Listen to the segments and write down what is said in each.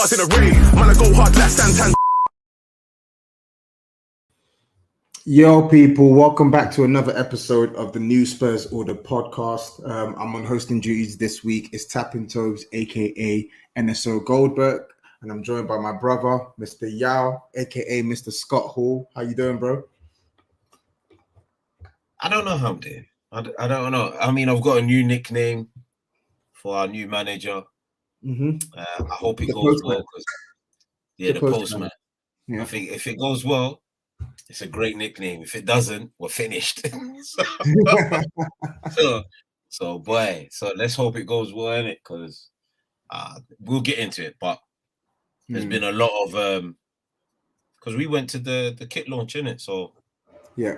bars in a rain. Man, I go hard like Santan. Yo, people, welcome back to another episode of the New Spurs Order podcast. I'm on hosting duties this week. It's Tapping Toes, aka NSO Goldberg, and I'm joined by my brother, Mr. Yao, aka Mr. Scott Hall. How you doing, bro? I don't know how I'm doing. I don't know. I mean, I've got a new nickname for our new manager. Mm-hmm. I hope it goes well. The postman. Yeah. I think if it goes well, it's a great nickname. If it doesn't, we're finished. so let's hope it goes well, innit? Because we'll get into it. But there's been a lot of because we went to the kit launch, innit? So yeah.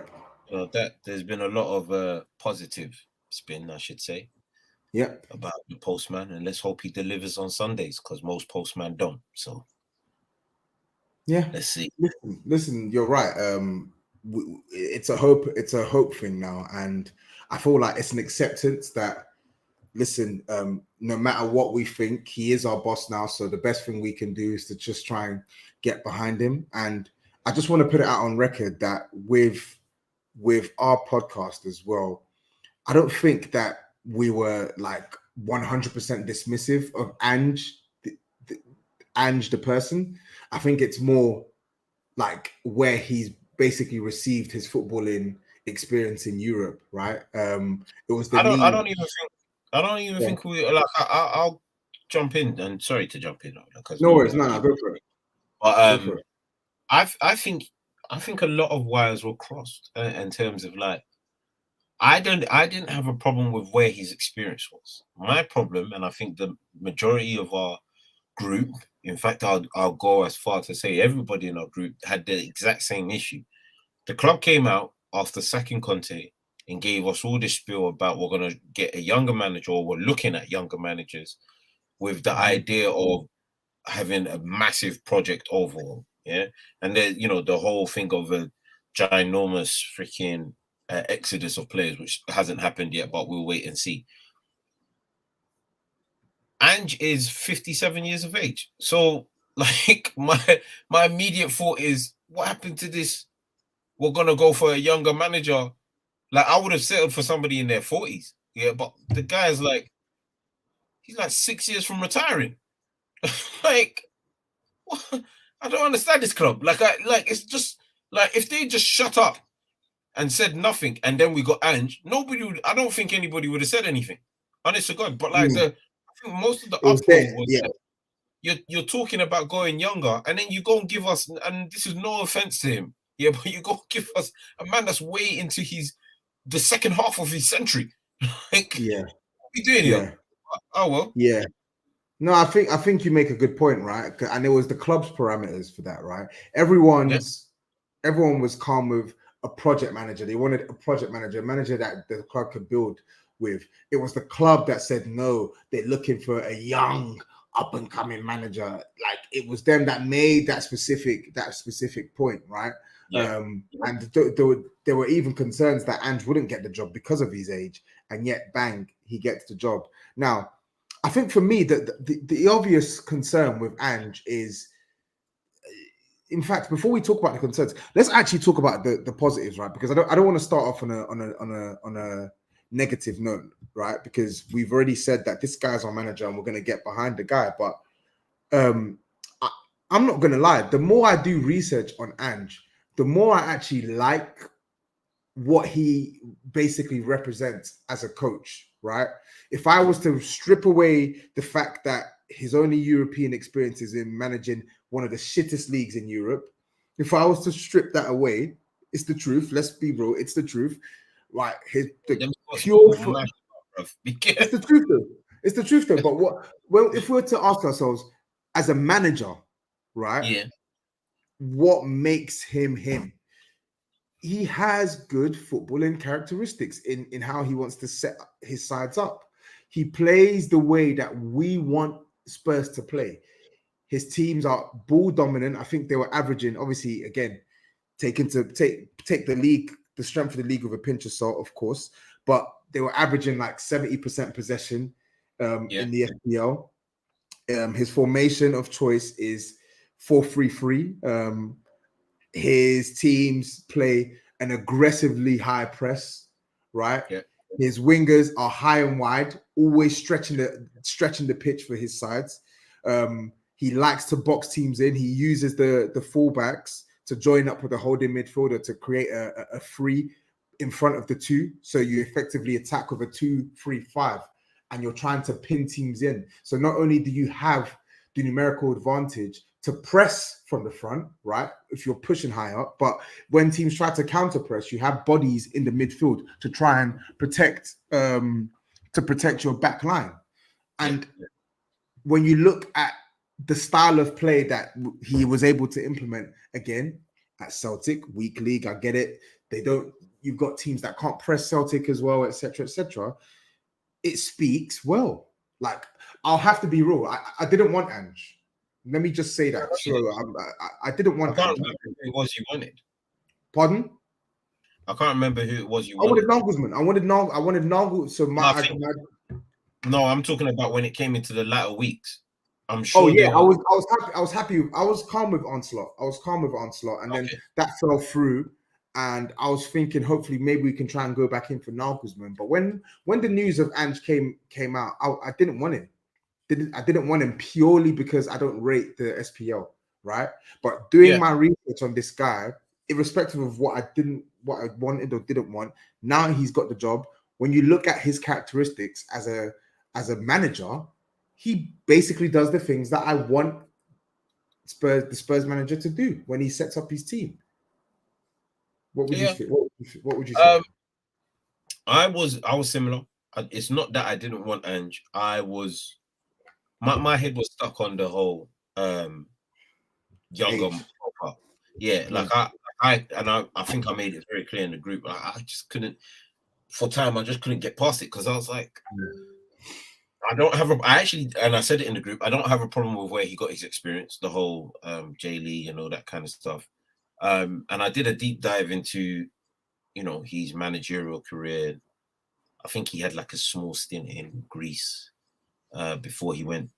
So that there's been a lot of positive spin, I should say. Yeah. About the postman, and let's hope he delivers on Sundays because most postmen don't. So yeah, let's see. Listen, you're right. It's a hope thing now, and I feel like it's an acceptance that listen, no matter what we think, he is our boss now. So the best thing we can do is to just try and get behind him. And I just want to put it out on record that with our podcast as well, I don't think that we were like 100% dismissive of Ange, Ange the person. I think it's more like where he's basically received his footballing experience in Europe, right? It was the I don't even think we like. I'll jump in, and sorry to jump in. No worries, no, go for it. But I think a lot of wires were crossed in terms of like. I didn't have a problem with where his experience was. My problem, and I think the majority of our group, in fact, I'll go as far to say everybody in our group had the exact same issue. The club came out after sacking Conte and gave us all this spiel about we're going to get a younger manager, or we're looking at younger managers with the idea of having a massive project overhaul. Yeah. And then, the whole thing of a ginormous freaking exodus of players, which hasn't happened yet, but we'll wait and see. Ange is 57 years of age. So, like, my immediate thought is, what happened to this? We're going to go for a younger manager. Like, I would have settled for somebody in their 40s. Yeah, but the guy's like, he's like 6 years from retiring. Like, what? I don't understand this club. It's just, like, if they just shut up and said nothing, and then we got Ange, I don't think anybody would have said anything. Honest to God. But, like, I think most of the uproar was that you're talking about going younger, and then you go and give us, and this is no offense to him, but you go give us a man that's way into the second half of his century. Like, what are you doing here? Oh well. Yeah. No, I think you make a good point, right? And it was the club's parameters for that, right? Everyone was calm with a project manager. They wanted a project manager, a manager that the club could build with. It was the club that said no, they're looking for a young, up and coming manager. Like, it was them that made that specific point, right? Yeah. And there were even concerns that Ange wouldn't get the job because of his age, and yet bang, he gets the job. Now, I think for me the obvious concern with Ange is, in fact, before we talk about the concerns, let's actually talk about the positives, right? Because I don't want to start off on a negative note, right? Because we've already said that this guy's our manager and we're going to get behind the guy. But I'm not going to lie. The more I do research on Ange, the more I actually like what he basically represents as a coach, right? If I was to strip away the fact that his only European experience is in managing one of the shittest leagues in Europe, if I was to strip that away, it's the truth. Let's be real. It's the truth. Right. It's the truth though. It's the truth though. But if we were to ask ourselves as a manager, right? Yeah. What makes him him? He has good footballing characteristics in how he wants to set his sides up. He plays the way that we want Spurs to play. His teams are ball dominant. I think they were averaging, obviously, again, take the league, the strength of the league with a pinch of salt, of course, but they were averaging like 70% possession in the FPL. His formation of choice is 4-3-3. His teams play an aggressively high press, right? Yeah. His wingers are high and wide, always stretching the pitch for his sides. He likes to box teams in. He uses the fullbacks to join up with the holding midfielder to create a free in front of the two. So you effectively attack with a 2-3-5, and you're trying to pin teams in. So not only do you have the numerical advantage to press from the front, right? If you're pushing high up, but when teams try to counter press, you have bodies in the midfield to try and protect your back line. And when you look at the style of play that he was able to implement again at Celtic, weak league, I get it. You've got teams that can't press Celtic as well, etc., etc. It speaks well. Like, I'll have to be real. I didn't want Ange. Let me just say that. So I didn't want. I can't remember who it was you wanted. Pardon? I can't remember who it was you wanted. wanted. Nagelsmann. I wanted Nagel. So no, I'm talking about when it came into the latter weeks. I'm sure. Oh yeah, I was happy. I was happy. I was calm with Onslaught. And then that fell through. And I was thinking, hopefully, maybe we can try and go back in for Nagelsmann. But when the news of Ange came out, I didn't want him. I didn't want him purely because I don't rate the SPL, right? But doing my research on this guy, irrespective of what I wanted or didn't want, now he's got the job. When you look at his characteristics as a manager, he basically does the things that I want the Spurs manager to do when he sets up his team. What would you think? What would you say? I was similar. It's not that I didn't want Ange. My head was stuck on the whole younger profile. Yeah, like I think I made it very clear in the group. I just couldn't, for time, I just couldn't get past it because I was like, I said it in the group, I don't have a problem with where he got his experience, the whole J League and all that kind of stuff. And I did a deep dive into, his managerial career. I think he had like a small stint in Greece before he went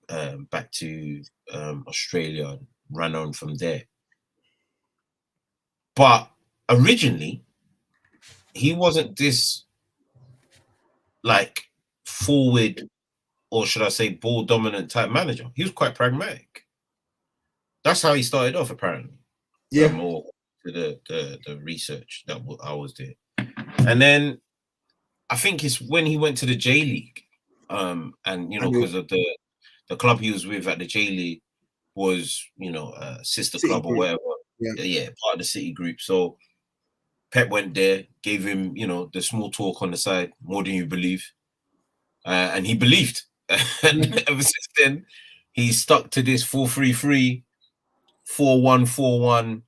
back to Australia and ran on from there. But originally, he wasn't this like forward, or should I say ball dominant type manager. He was quite pragmatic. That's how he started off, apparently. Yeah. More to the research that I was doing. And then I think it's when he went to the J League, and because of the club he was with at the J League was, a sister club or whatever. Yeah, part of the City group. So Pep went there, gave him, the small talk on the side, more than you believe. And he believed. And ever since then, he's stuck to this 4-3-3, 4-1-4-1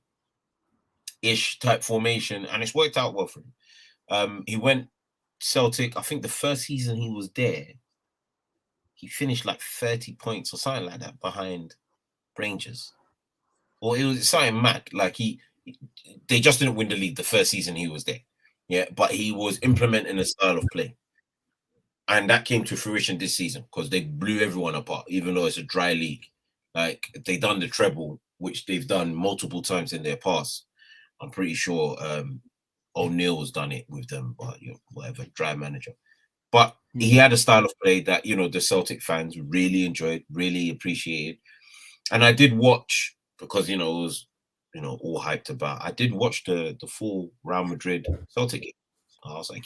ish type formation, and it's worked out well for him. He went Celtic, I think the first season he was there, he finished like 30 points or something like that behind Rangers. Or it was something mad. Like they just didn't win the league the first season he was there. Yeah, but he was implementing a style of play. And that came to fruition this season because they blew everyone apart, even though it's a dry league. Like, they done the treble, which they've done multiple times in their past. I'm pretty sure O'Neill's done it with them, but whatever, dry manager. But he had a style of play that, the Celtic fans really enjoyed, really appreciated. And I did watch, because, it was, all hyped about. I did watch the full Real Madrid Celtic game. I was like,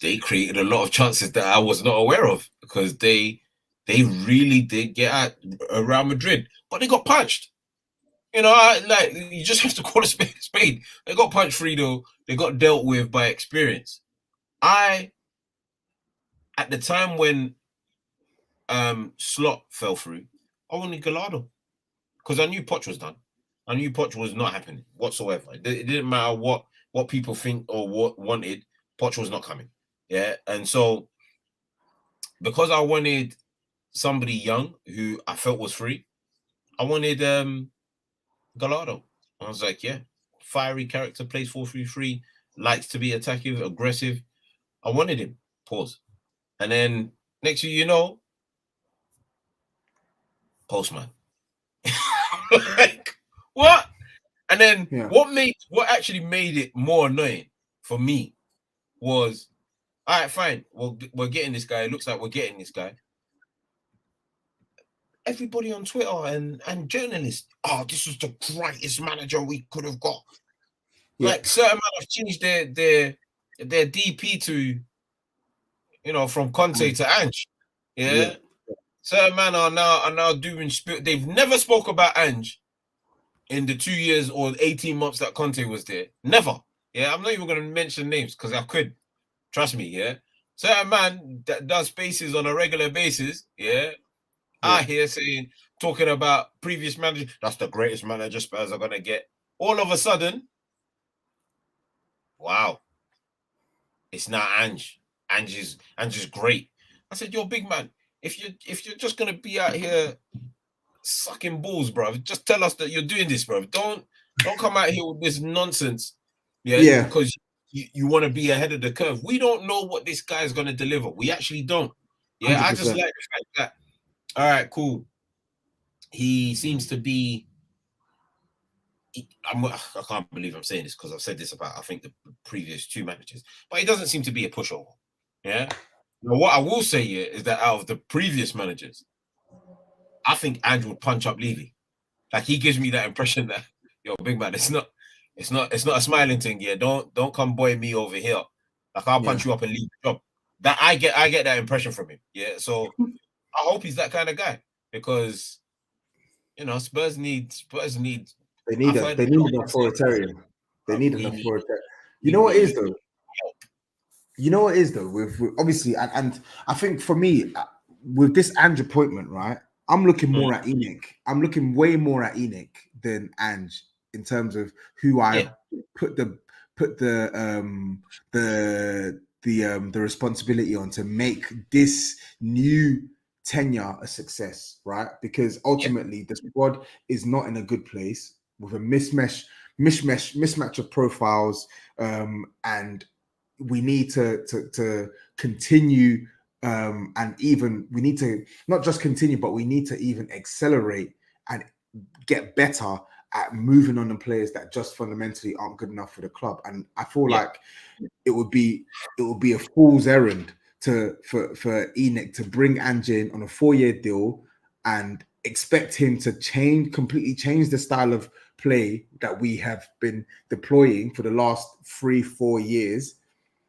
they created a lot of chances that I was not aware of because they really did get at Real Madrid, but they got punched. You just have to call a spade a spade. They got punched 3-0. They got dealt with by experience. At the time when Slot fell through, I wanted Gallardo because I knew Poch was done. I knew Poch was not happening whatsoever. It didn't matter what people think or what wanted. Poch was not coming. Yeah. And so because I wanted somebody young who I felt was free, I wanted Gallardo. I was like, yeah, fiery character, plays 4-3-3, likes to be attacking, aggressive. I wanted him. Pause. And then next thing you know, Postman. Like, what? And then what actually made it more annoying for me was, all right, fine, we're getting this guy. It looks like we're getting this guy. Everybody on Twitter and journalists, oh, this was the greatest manager we could have got. Yeah. Like, certain man have changed their DP to, you know, from Conte to Ange. Yeah. Certain man are now doing. They've never spoke about Ange in the 2 years or 18 months that Conte was there. Never. Yeah, I'm not even going to mention names because I could. Trust me. Yeah. Certain man that does spaces on a regular basis. Yeah. I hear talking about previous manager. That's the greatest manager Spurs are going to get. All of a sudden, wow, it's not Ange. Ange is great. I said, you're a big man. If you're just gonna be out here sucking balls, bro, just tell us that you're doing this, bro. Don't come out here with this nonsense. Yeah. Because you want to be ahead of the curve. We don't know what this guy is gonna deliver. We actually don't. Yeah, 100%. I just like the fact that, all right, cool. He seems to be. I can't believe I'm saying this because I've said this about, I think, the previous two managers, but he doesn't seem to be a pushover. Yeah. Now, what I will say here is that out of the previous managers, I think Ange would punch up Levy. Like, he gives me that impression that, yo, big man, it's not a smiling thing. Yeah, don't come boy me over here. Like, I'll punch you up and leave the job. That I get that impression from him. Yeah. So I hope he's that kind of guy, because, you know, Spurs need. They need an authoritarian. They need an authoritarian. You know what it is though? You know what it is though? With obviously, and I think for me, with this Ange appointment, right? I'm looking more at Enoch. I'm looking way more at Enoch than Ange in terms of who I put the responsibility on to make this new tenure a success, right? Because ultimately the squad is not in a good place, with a mismatch of profiles, and we need to continue, and even we need to not just continue, but we need to even accelerate and get better at moving on the players that just fundamentally aren't good enough for the club. And I feel like it would be a fool's errand for Enoch to bring Ange in on a 4-year deal and expect him to completely change the style of play that we have been deploying for the last 3-4 years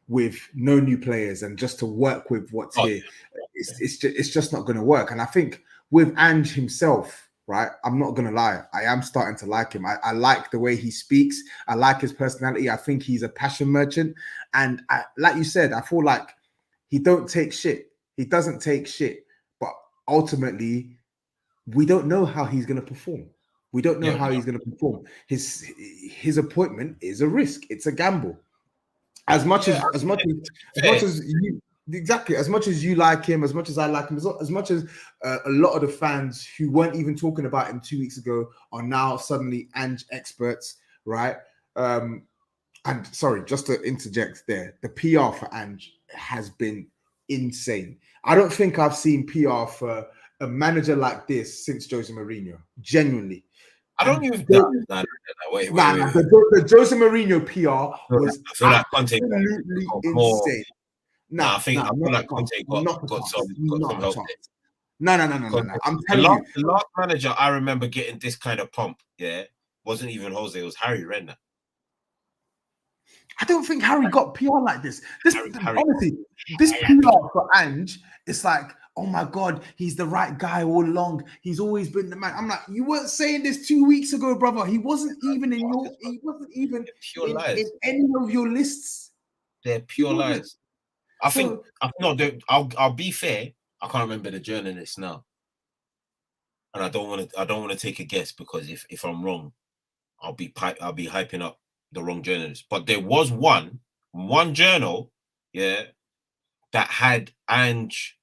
with no new players, and just to work with what's here. It's just not going to work. And I think with Ange himself, right, I'm not going to lie, I am starting to like him. I like the way he speaks. I like his personality. I think he's a passion merchant. And like you said, I feel like he don't take shit. He doesn't take shit. But ultimately, we don't know how he's going to perform. We don't know how he's going to perform. His appointment is a risk. It's a gamble. As much as you, exactly, as much as you like him, as much as I like him, as much as a lot of the fans who weren't even talking about him 2 weeks ago are now suddenly Ange experts, right? And sorry, just to interject there, the PR for Ange has been insane. I don't think I've seen PR for a manager like this since Jose Mourinho. Genuinely. I don't even wait. The Jose Mourinho PR was absolutely insane. I feel like Conte got some help. No. I'm telling you, the last manager I remember getting this kind of pump, wasn't even Jose, it was Harry Redknapp. I don't think Harry got PR like this. Honestly, this PR for Ange, it's like, oh my God, he's the right guy all along. He's always been the man. I'm like, you weren't saying this 2 weeks ago, brother. He wasn't even in any of your lists. They're pure lies. I'll be fair. I can't remember the journalist now, and I don't want to take a guess, because if I'm wrong, I'll be hyping up the wrong journalist. But there was one journal, that had Ange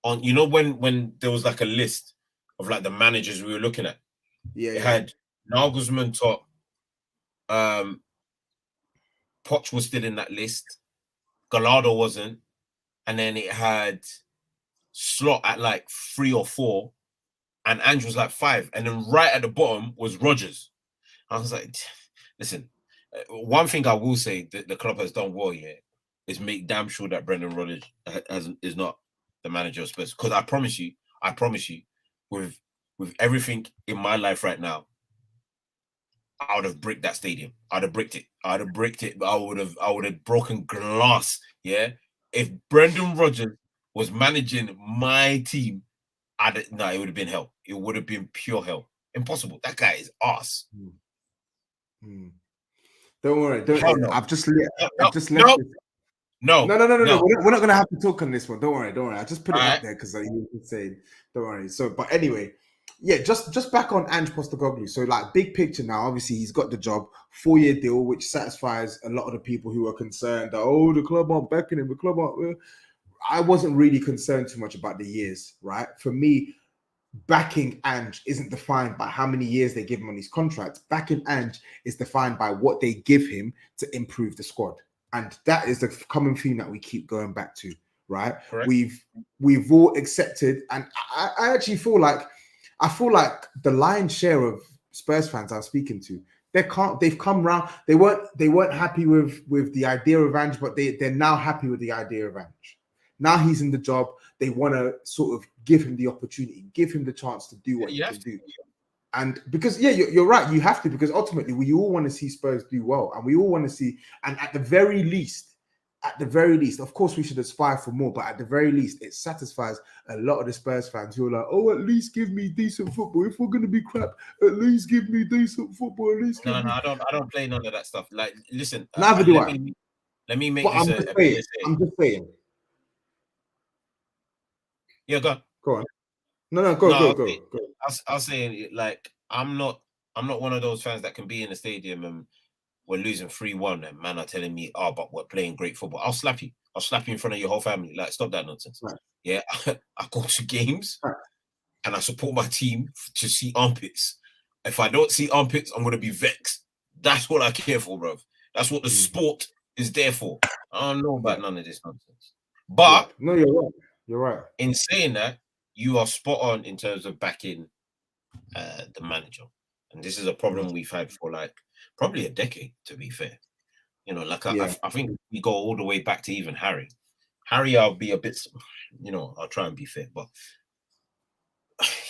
on. You know, when there was like a list of like the managers we were looking at. It had Nagelsmann top. Poch was still in that list. Gallardo wasn't, and then it had Slot at like 3 or 4, and Ange was like 5, and then right at the bottom was Rodgers. I was like, listen, one thing I will say that the club has done well here is make damn sure that Brendan Rodgers is not the manager of Spurs. Because I promise you, with everything in my life right now, I would have bricked that stadium. I'd have bricked it. I would have broken glass. Yeah. If Brendan Rodgers was managing my team, it would have been hell. It would have been pure hell. Impossible. That guy is arse. Don't worry. No. I've just left. No. No. We're not gonna have to talk on this one. Don't worry. I just put it up there because you were saying. Don't worry. So, but anyway, yeah, just back on Ange Postecoglou. So, like, big picture now. Obviously, he's got the job, 4-year deal, which satisfies a lot of the people who are concerned that the club aren't backing him. The club aren't. I wasn't really concerned too much about the years, right? For me, backing Ange isn't defined by how many years they give him on his contract. Backing Ange is defined by what they give him to improve the squad. And that is the common theme that we keep going back to, right? Correct. We've all accepted, and I actually feel like the lion's share of Spurs fans I'm speaking to, they've come round. They weren't happy with the idea of Ange, but they're now happy with the idea of Ange. Now he's in the job. They want to sort of give him the opportunity, give him the chance to do what he can do. And because, you're right. You have to, because ultimately we all want to see Spurs do well. And we all want to see, and at the very least, of course we should aspire for more, but at the very least, it satisfies a lot of the Spurs fans who are like, at least give me decent football. If we're going to be crap, at least give me decent football. At least No, I don't play none of that stuff. Like, listen. Neither do I. Let me make but this I'm just saying. Yeah, go on. Go on. No, go. I was saying, like, I'm not one of those fans that can be in the stadium and we're losing 3-1 and man are telling me, but we're playing great football. I'll slap you in front of your whole family. Like, stop that nonsense. Right. Yeah, I go to games and I support my team to see armpits. If I don't see armpits, I'm gonna be vexed. That's what I care for, bro. That's what the sport is there for. I don't know about none of this nonsense. But no, you're right. In saying that, you are spot on in terms of backing the manager. And this is a problem we've had for like probably a decade, to be fair. You know, like I think we go all the way back to even Harry. I'll be a bit, I'll try and be fair. But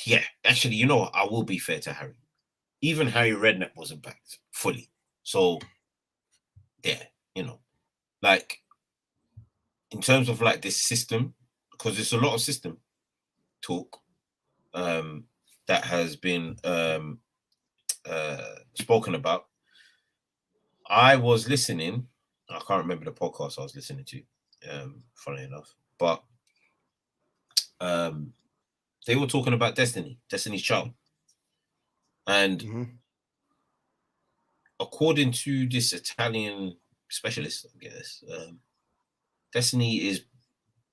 yeah, actually, I will be fair to Harry. Even Harry Redknapp wasn't backed fully. So, yeah, like in terms of like this system, because there's a lot of system talk that has been spoken about. I was listening. I can't remember the podcast I was listening to, funny enough, but they were talking about Destiny's Child, and according to this Italian specialist, I guess, Destiny is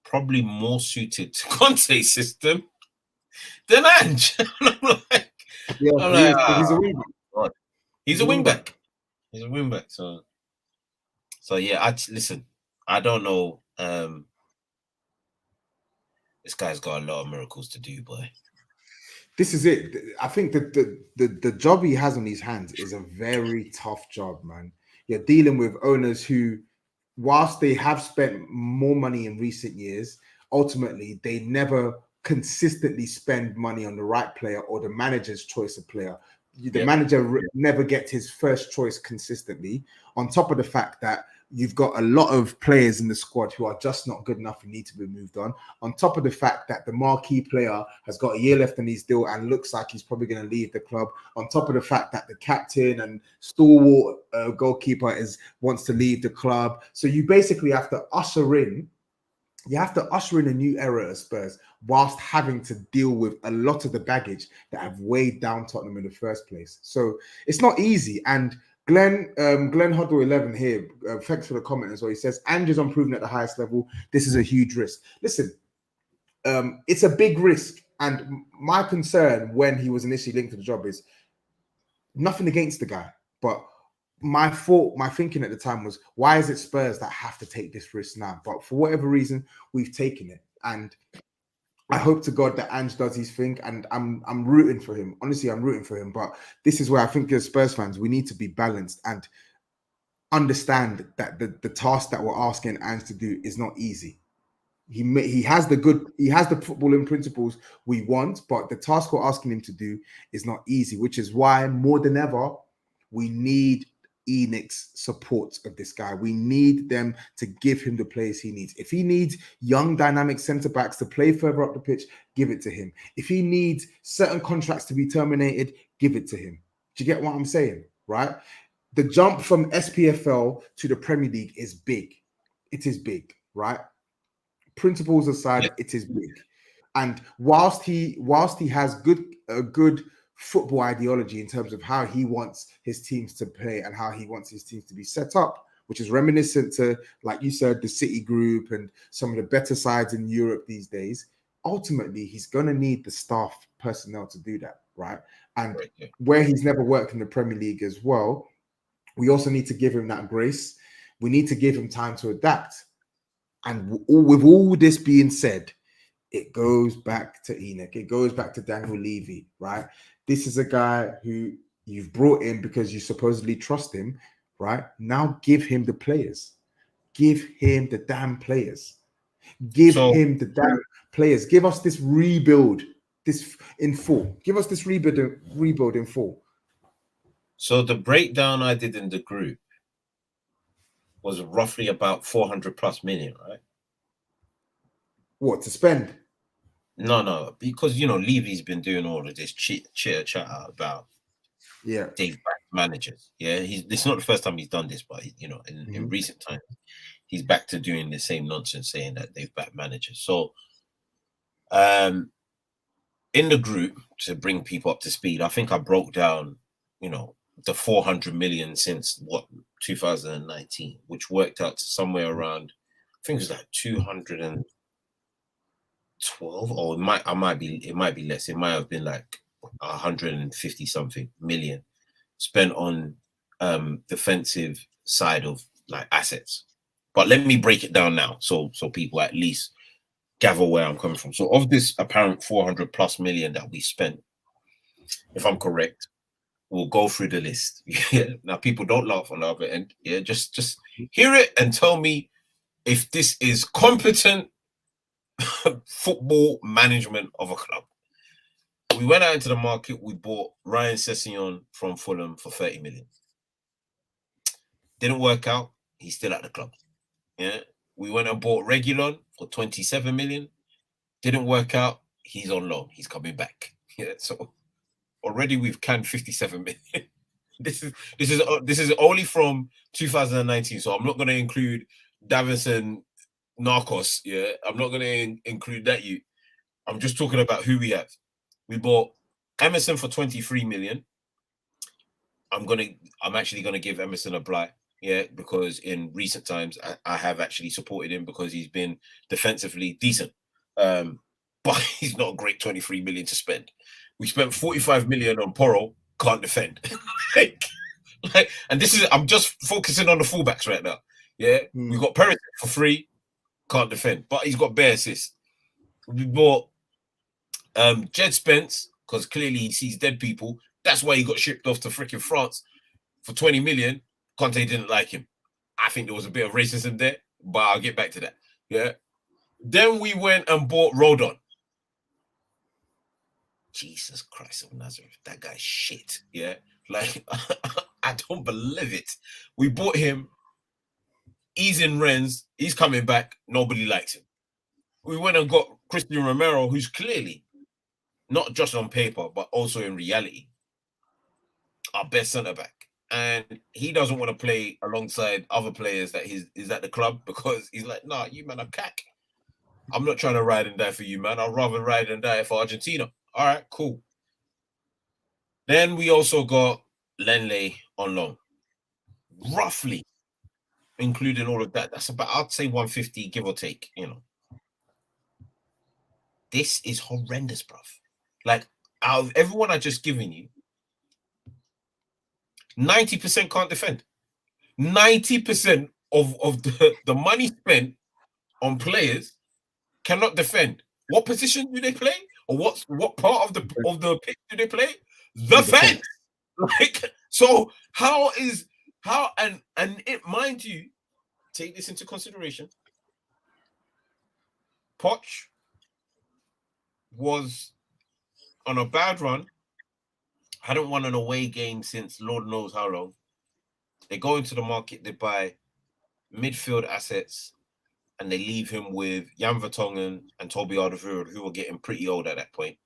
probably more suited to Conte's system than Ange. He's a wingback. He's a wingback. He's a wingback. So yeah, listen. I don't know. This guy's got a lot of miracles to do, boy. This is it. I think that the job he has on his hands is a very tough job, man. You're dealing with owners who, whilst they have spent more money in recent years, ultimately they never consistently spend money on the right player or the manager's choice of player. The manager never gets his first choice consistently, on top of the fact that you've got a lot of players in the squad who are just not good enough and need to be moved on top of the fact that the marquee player has got a year left on his deal and looks like he's probably going to leave the club, on top of the fact that the captain and stalwart goalkeeper wants to leave the club. So you basically have to usher in a new era at Spurs whilst having to deal with a lot of the baggage that have weighed down Tottenham in the first place. So it's not easy. And Glenn Huddle 11 here, thanks for the comment as well. He says, Ange is unproven at the highest level. This is a huge risk. Listen, it's a big risk. And my concern when he was initially linked to the job is nothing against the guy, but my thinking at the time was, why is it Spurs that have to take this risk now? But for whatever reason, we've taken it. And I hope to God that Ange does his thing, and I'm rooting for him. Honestly, I'm rooting for him. But this is where I think as Spurs fans, we need to be balanced and understand that the task that we're asking Ange to do is not easy. He has the footballing principles we want, but the task we're asking him to do is not easy, which is why more than ever we need Enix's support of this guy. We need them to give him the players he needs. If he needs young, dynamic centre backs to play further up the pitch, give it to him. If he needs certain contracts to be terminated, give it to him. Do you get what I'm saying? Right? The jump from SPFL to the Premier League is big. It is big, right? Principles aside, it is big. And whilst he has a good football ideology in terms of how he wants his teams to play and how he wants his teams to be set up, which is reminiscent to, like you said, the City Group and some of the better sides in Europe these days, ultimately he's going to need the staff personnel to do that, right? And where he's never worked in the Premier League as well, we also need to give him that grace. We need to give him time to adapt. And with all this being said, it goes back to Enoch. It goes back to Daniel Levy, right? This is a guy who you've brought in because you supposedly trust him, right? Now give him the players. Give him the damn players. Give him the damn players. Give us this rebuild, this in full. Give us this rebuild in full. So the breakdown I did in the group was roughly about 400 plus million, right? What to spend? No, because Levy's been doing all of this chitter chatter about they've backed managers. Yeah, it's not the first time he's done this, but in recent times he's back to doing the same nonsense, saying that they've backed managers. So, in the group, to bring people up to speed, I think I broke down, the 400 million since 2019, which worked out to somewhere around, I think it was like 212, or it might be less. It might have been like 150 something million spent on defensive side of like assets. But let me break it down now, so people at least gather where I'm coming from. So of this apparent 400 plus million that we spent, if I'm correct, we'll go through the list. Yeah. Now people don't laugh on the other end. Yeah, just hear it and tell me if this is competent football management of a club. We went out into the market. We bought Ryan Sessegnon from Fulham for 30 million. Didn't work out. He's still at the club. Yeah. We went and bought Reguilon for 27 million. Didn't work out. He's on loan. He's coming back. Yeah. So already we've canned 57 million. This is only from 2019. So I'm not going to include Davison Narcos. Yeah. I'm not going to include that. I'm just talking about who we have. We bought Emerson for 23 million. I'm actually gonna give Emerson a blight, yeah, because in recent times I have actually supported him because he's been defensively decent. But he's not a great 23 million to spend. We spent 45 million on Porro, can't defend. And I'm just focusing on the fullbacks right now. Yeah, we got Perez for free, can't defend, but he's got bare assists. We bought Jed Spence, because clearly he sees dead people. That's why he got shipped off to freaking France for 20 million. Conte didn't like him. I think there was a bit of racism there, but I'll get back to that. Yeah. Then we went and bought Rodon. Jesus Christ of Nazareth. That guy's shit. Yeah. Like, I don't believe it. We bought him. He's in Rennes. He's coming back. Nobody likes him. We went and got Christian Romero, who's clearly, not just on paper, but also in reality, our best centre-back. And he doesn't want to play alongside other players that is at the club because he's like, nah, you man are cack. I'm not trying to ride and die for you, man. I'd rather ride and die for Argentina. All right, cool. Then we also got Lenley on loan. Roughly, including all of that, that's about, I'd say 150, give or take, This is horrendous, bruv. Like, out of everyone I just given you, 90% can't defend. 90% of the money spent on players cannot defend. What position do they play? Or what part of the pitch do they play? The fence. Like, so how and it, mind you, take this into consideration. Poch was on a bad run. Hadn't won an away game since Lord knows how long. They go into the market, they buy midfield assets, and they leave him with Jan Vertonghen and Toby Alderweireld, who were getting pretty old at that point.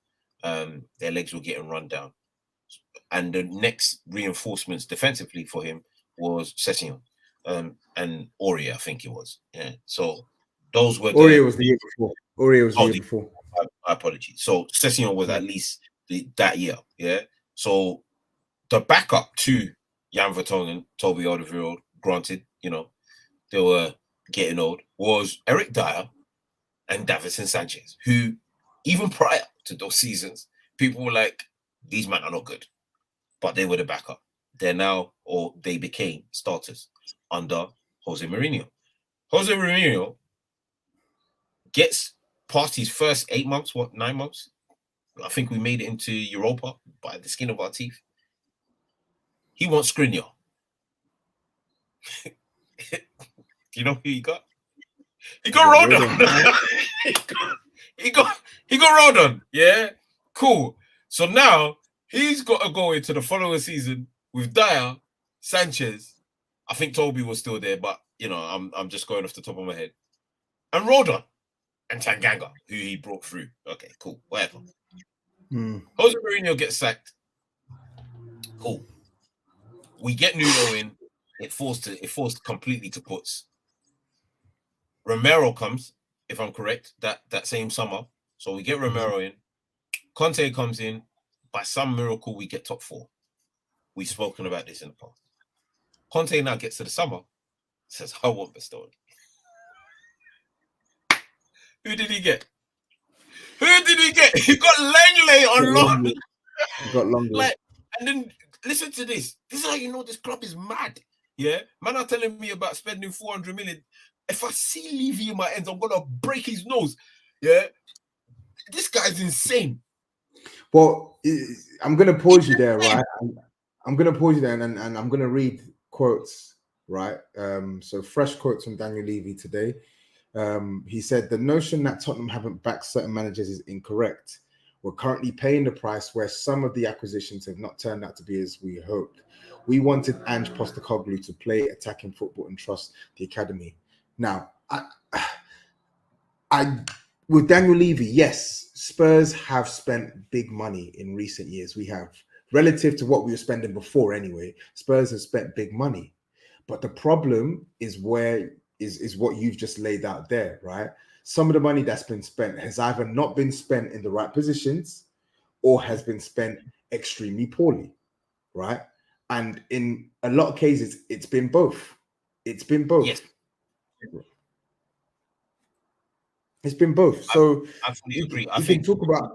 Their legs were getting run down. And the next reinforcements defensively for him was Sessegnon and Aurier, I think it was. Yeah. So those were Aurier was the year before. Aurier was the year before. My apologies. So Sessegnon was at least that year. Yeah. So the backup to Jan Vertonghen, Toby Alderweireld, granted, you know, they were getting old, was Eric Dyer and Davinson Sanchez, who even prior to those seasons, people were like, these men are not good. But they were the backup. They're now, or they became starters under Jose Mourinho. Jose Mourinho gets past his first 8 months, 9 months? I think we made it into Europa by the skin of our teeth. He wants Skriniar. You know who he got? He got Rodon. he got Rodon. Yeah, cool. So now he's got to go into the following season with Dyer, Sanchez. I think Toby was still there, but you know, I'm just going off the top of my head. And Rodon and Tanganga, who he brought through. Okay, cool. Whatever. Jose Mourinho gets sacked. Cool. We get Nuno in. It forced completely to puts. Romero comes, if I'm correct, that same summer. So we get Romero in. Conte comes in. By some miracle, we get top 4. We've spoken about this in the past. Conte now gets to the summer. Says, I want Bastoni. Who did he get? He got Langley on loan. He got Langley. Like, and then listen to this. This is how you know this club is mad. Yeah, man are telling me about spending 400 million. If I see Levy in my ends, I'm gonna break his nose. Yeah, this guy's insane. Well, I'm gonna pause you there, right? I'm gonna pause you there, and I'm gonna read quotes, right? So fresh quotes from Daniel Levy today. He said the notion that Tottenham haven't backed certain managers is incorrect. We're currently paying the price where some of the acquisitions have not turned out to be as we hoped. We wanted Ange Postecoglou to play attacking football and trust the academy. Now, I with Daniel Levy, yes, Spurs have spent big money in recent years. We have, relative to what we were spending before anyway. Spurs have spent big money, but the problem is where is what you've just laid out there, right? Some of the money that's been spent has either not been spent in the right positions or has been spent extremely poorly, right? And in a lot of cases, it's been both. It's been both. Yes. It's been both. So I fully agree. I think talk about.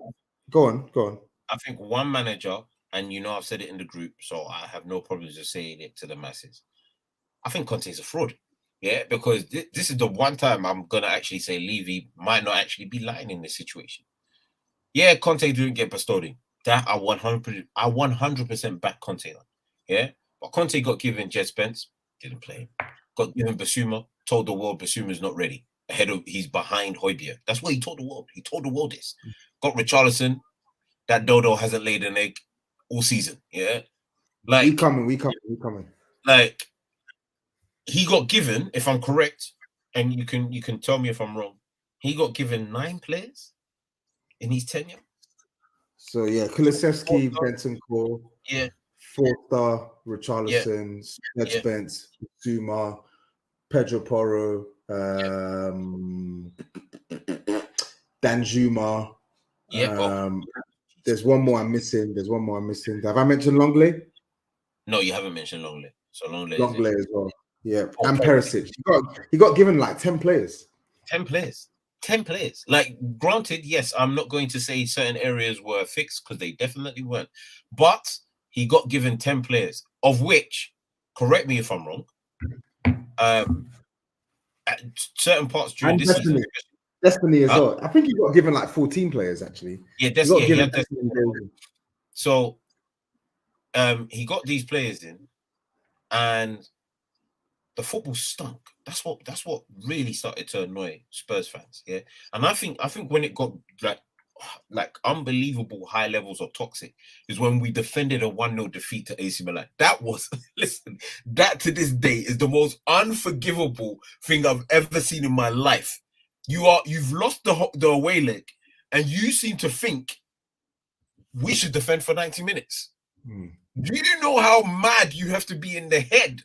Go on. I think one manager, and you know I've said it in the group, so I have no problems with saying it to the masses. I think Conte is a fraud. Yeah, because this is the one time I'm gonna actually say Levy might not actually be lying in this situation. Yeah, Conte didn't get Bastoni. That I 100% back Conte on. Yeah, but Conte got given Jed Spence, didn't play him. Got given Basuma, told the world Basuma's not ready. He's behind Højbjerg. That's what he told the world. He told the world this. Got Richarlison. That dodo hasn't laid an egg all season. Yeah, like we coming. Like he got given, if I'm correct, and you can tell me if I'm wrong. He got given 9 players in his tenure. So yeah, Kulusevski, Bentancur, yeah, Forster, Richarlison, Jed Spence, Basuma, Pedro Porro, Danjuma. There's one more I'm missing. Have I mentioned Longley? No, you haven't mentioned Longley. So Longley as well. Yeah, and Perisic. He got given like 10 players. 10 players. Like, granted, yes, I'm not going to say certain areas were fixed because they definitely weren't. But he got given 10 players, of which, correct me if I'm wrong, at certain parts during this season, Destiny as well. I think he got given like 14 players actually. Yeah, Destiny. So he got these players in, and the football stunk. That's what really started to annoy Spurs fans. Yeah, and I think when it got like unbelievable high levels of toxic is when we defended a 1-0 defeat to AC Milan. That was listen, that to this day is the most unforgivable thing I've ever seen in my life. You've lost the away leg, and you seem to think we should defend for 90 minutes. Do you know how mad you have to be in the head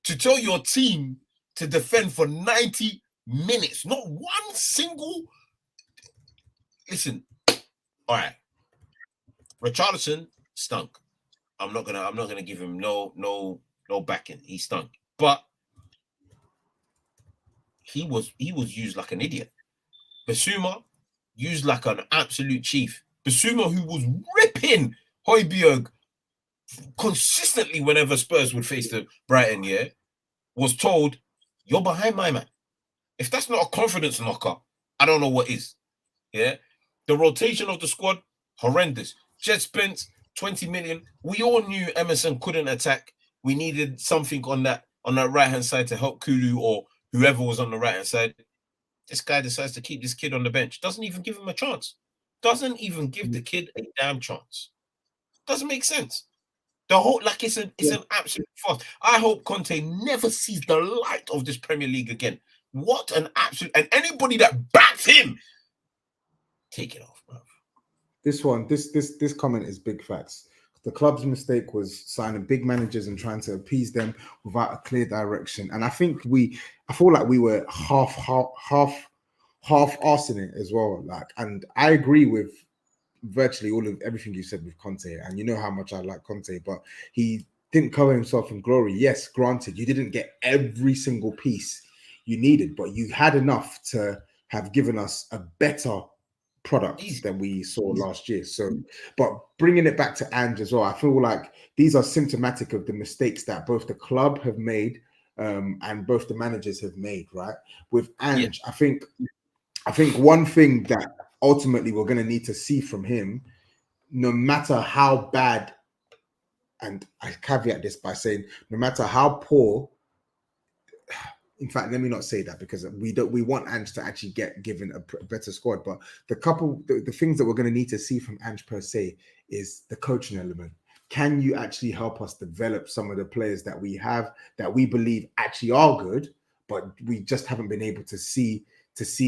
to tell your team to defend for 90 minutes? Not one single. Listen, all right. Richarlison stunk. I'm not gonna give him no backing. He stunk, but he was used like an idiot. Basuma used like an absolute chief. Basuma, who was ripping Højbjerg consistently whenever Spurs would face the Brighton, yeah, was told, "You're behind my man." If that's not a confidence knocker, I don't know what is. Yeah, the rotation of the squad, horrendous. Jet Spence, 20 million. We all knew Emerson couldn't attack. We needed something on that right-hand side to help Kulu or whoever was on the right-hand side. This guy decides to keep this kid on the bench. Doesn't even give him a chance. Doesn't even give the kid a damn chance. Doesn't make sense. The whole, like, it's an absolute farce. I hope Conte never sees the light of this Premier League again. What an absolute, and anybody that backs him, take it off, bro. This comment is big facts. The club's mistake was signing big managers and trying to appease them without a clear direction. And I feel like we were half arsing it as well. Like, and I agree with virtually everything you said with Conte. And you know how much I like Conte, but he didn't cover himself in glory. Yes, granted, you didn't get every single piece you needed, but you had enough to have given us a better product than we saw last year. So, but bringing it back to Ange as well, I feel like these are symptomatic of the mistakes that both the club have made and both the managers have made, right? With Ange, I think one thing that ultimately we're going to need to see from him, no matter how bad, and I caveat this by saying, no matter how poor, in fact, let me not say that, because we want Ange to actually get given a better squad. But the things that we're going to need to see from Ange per se is the coaching element. Can you actually help us develop some of the players that we have that we believe actually are good, but we just haven't been able to see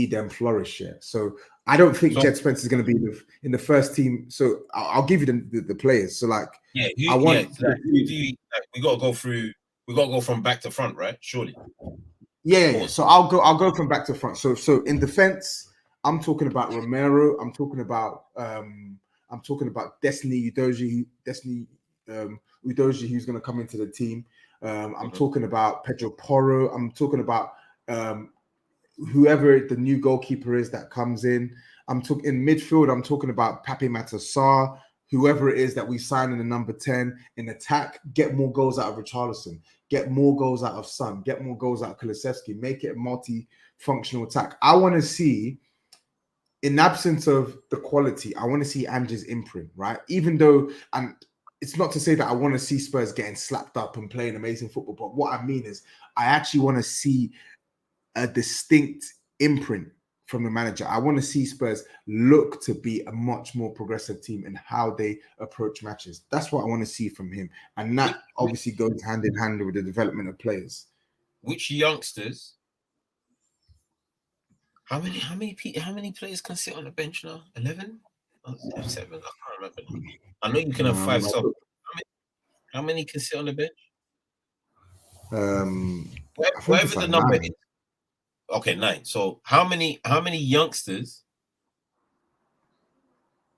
them flourish yet? So I don't think Jet Spence is going to be in the first team. So I'll give you the players. So like, we got to go through. We got to go from back to front, right? Surely. Yeah. So I'll go from back to front. So in defense, I'm talking about Romero. I'm talking about Destiny Udogie, who's going to come into the team. I'm talking about Pedro Porro. I'm talking about whoever the new goalkeeper is that comes in. I'm talking in midfield. I'm talking about Pape Matar, whoever it is that we sign in the number 10. In attack, get more goals out of Richarlison, get more goals out of Son, get more goals out of Kulusevski, make it a multi-functional attack. I want to see, in absence of the quality, I want to see Ange's imprint, right? Even though, and it's not to say that I want to see Spurs getting slapped up and playing amazing football, but what I mean is I actually want to see a distinct imprint from the manager. I want to see Spurs look to be a much more progressive team in how they approach matches. That's what I want to see from him. And that obviously goes hand in hand with the development of players. Which youngsters? How many players can sit on the bench now? 11? 7? I can't remember. I know you can have 5 subs. How many can sit on the bench? Whatever the number is. Okay, 9. So how many youngsters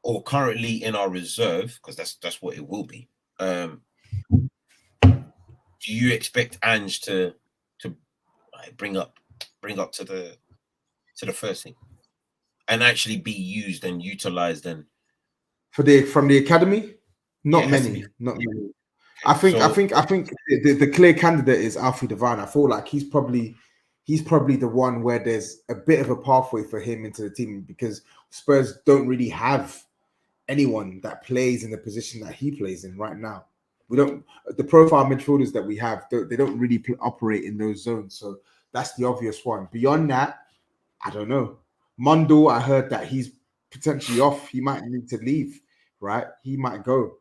or currently in our reserve, because that's what it will be, do you expect Ange to bring up to the first team and actually be used and utilized and from the academy? Not many. I think the clear candidate is Alfie Devine. I feel like he's he's probably the one where there's a bit of a pathway for him into the team, because Spurs don't really have anyone that plays in the position that he plays in right now. We don't. The profile midfielders that we have, they don't really operate in those zones. So that's the obvious one. Beyond that, I don't know. Mondo, I heard that he's potentially off. He might need to leave, right? He might go.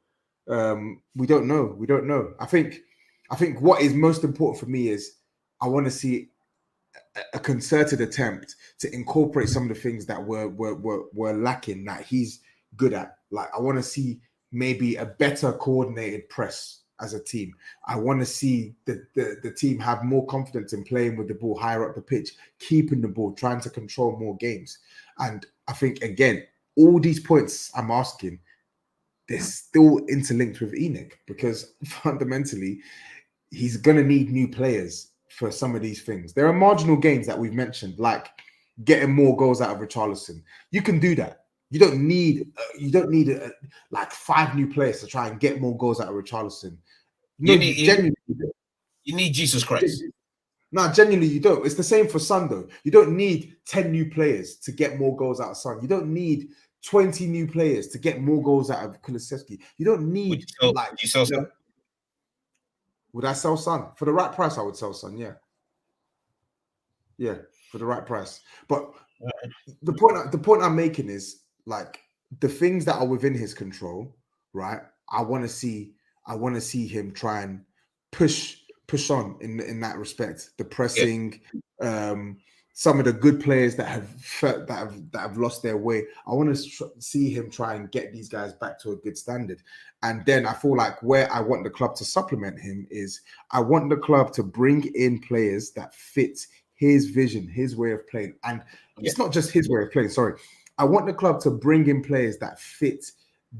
We don't know. We don't know. I think what is most important for me is I want to see a concerted attempt to incorporate some of the things that were lacking that he's good at. Like, I want to see maybe a better coordinated press as a team. I want to see the team have more confidence in playing with the ball higher up the pitch, keeping the ball, trying to control more games. And I think, again, all these points I'm asking, they're still interlinked with Enoch, because fundamentally he's going to need new players for some of these things. There are marginal gains that we've mentioned, like getting more goals out of Richarlison. You can do that. You don't need like 5 new players to try and get more goals out of Richarlison. No, genuinely, you need Jesus Christ. No, genuinely, you don't. It's the same for Son, though. You don't need 10 new players to get more goals out of Son. You don't need 20 new players to get more goals out of Kulusevski. You don't need you sell Son? Would I sell Son? For the right price, I would sell Son, yeah. Yeah, for the right price. But the point I'm making is, like, the things that are within his control, right? I want to see him try and push on in that respect. The pressing, some of the good players that have lost their way. I want to see him try and get these guys back to a good standard. And then I feel like where I want the club to supplement him is, I want the club to bring in players that fit his vision, his way of playing. And it's not just his way of playing, sorry. I want the club to bring in players that fit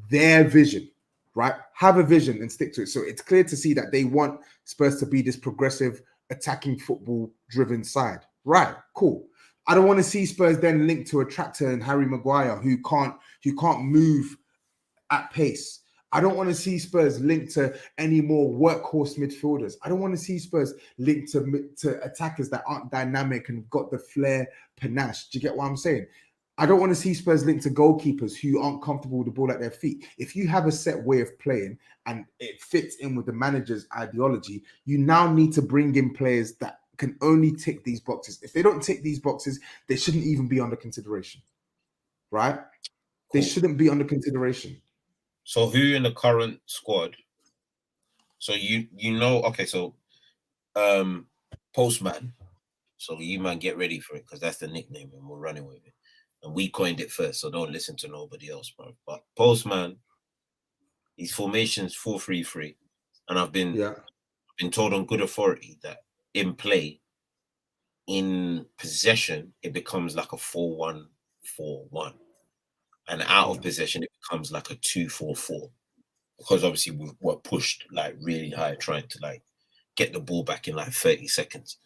their vision, right? Have a vision and stick to it. So it's clear to see that they want Spurs to be this progressive, attacking, football-driven side. Right, cool. I don't want to see Spurs then linked to a tractor and Harry Maguire who can't move at pace. I don't want to see Spurs linked to any more workhorse midfielders. I don't want to see Spurs linked to attackers that aren't dynamic and got the flair, panache. Do you get what I'm saying? I don't want to see Spurs linked to goalkeepers who aren't comfortable with the ball at their feet. If you have a set way of playing and it fits in with the manager's ideology, you now need to bring in players that can only tick these boxes. If they don't tick these boxes, they shouldn't even be under consideration, right? Cool. They shouldn't be under consideration. So who in the current squad? So okay, so Postman. So you man get ready for it, because that's the nickname and we're running with it. And we coined it first, so don't listen to nobody else, bro. But Postman, his formation's 4-3-3. And I've been told on good authority that in play, in possession, it becomes like a 4-1-4-1. And out of possession, it becomes like a 2-4-4. Because obviously we were pushed like really high, trying to like get the ball back in like 30 seconds.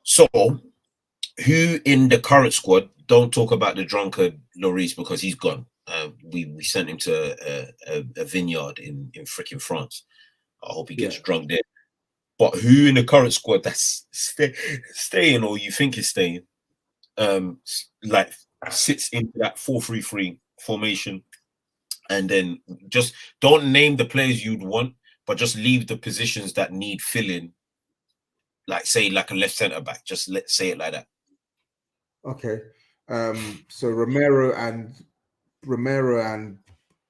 So who in the current squad, don't talk about the drunkard Lloris because he's gone. We sent him to a vineyard in freaking France. I hope he gets drunk there. But who in the current squad that's staying, or you think is staying, like sits into that 4-3-3 formation, and then just don't name the players you'd want, but just leave the positions that need filling, like say like a left centre back. Just let's say it like that. Okay. So Romero and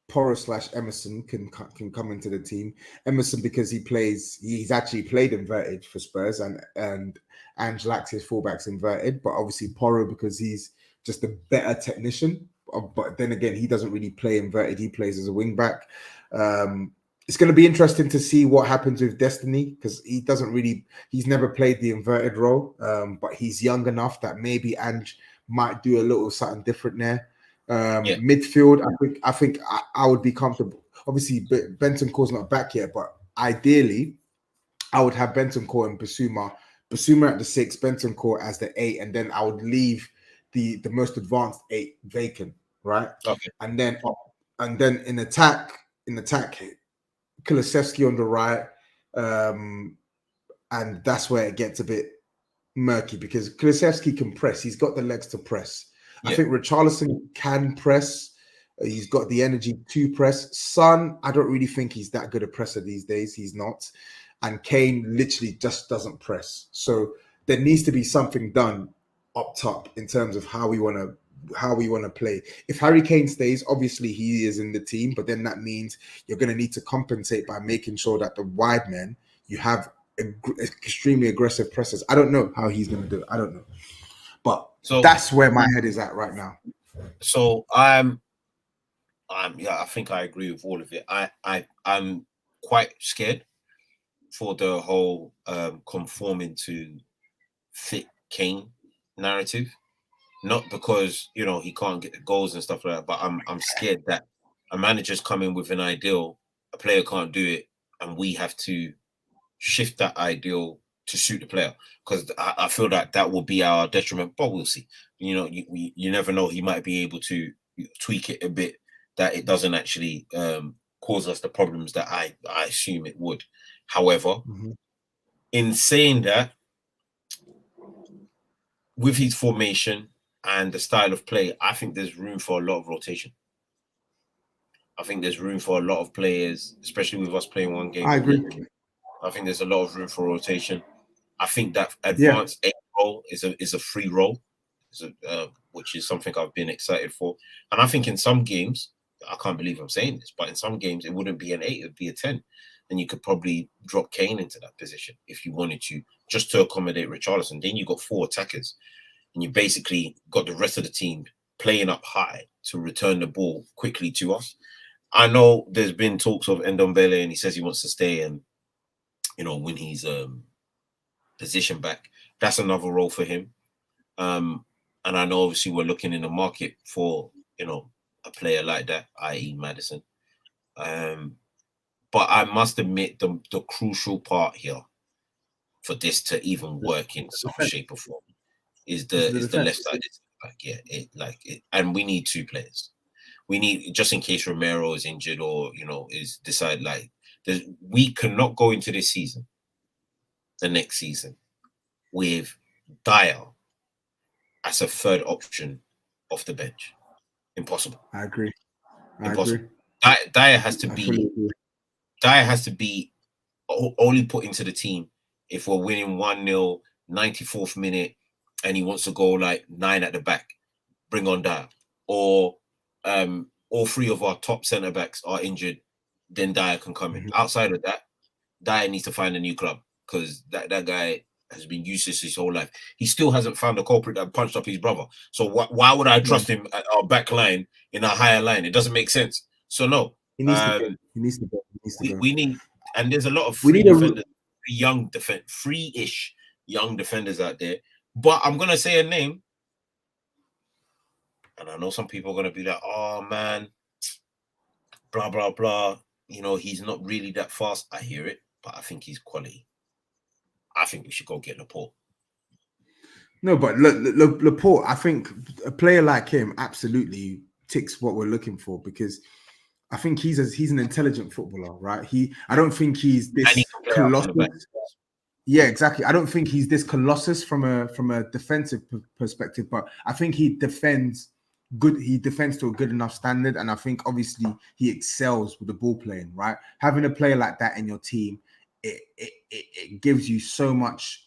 Porro / Emerson can come into the team. Emerson because he's actually played inverted for Spurs, and Ange likes his fullbacks inverted, but obviously Porro because he's just a better technician. But then again, he doesn't really play inverted. He plays as a wing back. It's going to be interesting to see what happens with Destiny, because he's never played the inverted role, but he's young enough that maybe Ange might do a little something different there. Midfield, I think I would be comfortable. Obviously, Bentancur's not back yet, but ideally, I would have Bentancur and Basuma at the 6, Bentancur as the 8, and then I would leave the most advanced 8 vacant, right? Okay. And then in attack, Kulusevski on the right, and that's where it gets a bit murky because Kulusevski can press. He's got the legs to press. Yeah. I think Richarlison can press. He's got the energy to press. Son, I don't really think he's that good a presser these days. He's not. And Kane literally just doesn't press. So there needs to be something done up top in terms of how we want to play. If Harry Kane stays, obviously he is in the team, but then that means you're going to need to compensate by making sure that the wide men, you have extremely aggressive pressers. I don't know how he's going to do it. I don't know. But that's where my head is at right now. So I'm I think I agree with all of it. I'm quite scared for the whole conforming to fit Kane narrative. Not because he can't get the goals and stuff like that, but I'm scared that a manager's coming with an ideal, a player can't do it, and we have to shift that ideal to suit the player. Because I feel that will be our detriment, but we'll see. You never know. He might be able to tweak it a bit that it doesn't actually cause us the problems that I assume it would. However, in saying that, with his formation and the style of play, I think there's room for a lot of rotation. I think there's room for a lot of players, especially with us playing one game. I agree. I think there's a lot of room for rotation. I think that advanced 8 role is a free role, which is something I've been excited for. And I think in some games, I can't believe I'm saying this, but in some games it wouldn't be an 8, it'd be a 10. And you could probably drop Kane into that position if you wanted to, just to accommodate Richarlison. Then you got 4 attackers, and you basically got the rest of the team playing up high to return the ball quickly to us. I know there's been talks of Ndombele, and he says he wants to stay and win his position back. That's another role for him. And I know obviously we're looking in the market for a player like that, i.e. Maddison. But I must admit the crucial part here for this to even work in some shape or form is the left side. And we need 2 players. We need, just in case Romero is injured or is decided we cannot go into this season, the next season, with Dyer as a third option off the bench. Impossible. I agree. Impossible. Dyer has to be. Dyer has to be only put into the team if we're winning 1-0, 94th minute, and he wants to go 9 at the back. Bring on Dyer. Or all 3 of our top centre backs are injured, then Dyer can come in. Outside of that, Dyer needs to find a new club because that guy has been useless his whole life. He still hasn't found a culprit that punched up his brother. So why would I trust him at our back line in a higher line? It doesn't make sense. So no. He needs to go. He needs to go. We need, and there's a lot of free defenders, free-ish young defenders out there. But I'm gonna say a name, and I know some people are gonna be like, "Oh man, blah blah blah." He's not really that fast. I hear it, but I think he's quality. I think we should go get Laporte. No, but Laporte, I think a player like him absolutely ticks what we're looking for because I think he's an intelligent footballer, right? I don't think he's this colossus. Yeah, exactly. I don't think he's this colossus from a defensive perspective, but I think he defends good. He defends to a good enough standard, and I think obviously he excels with the ball playing, right? Having a player like that in your team, it gives you so much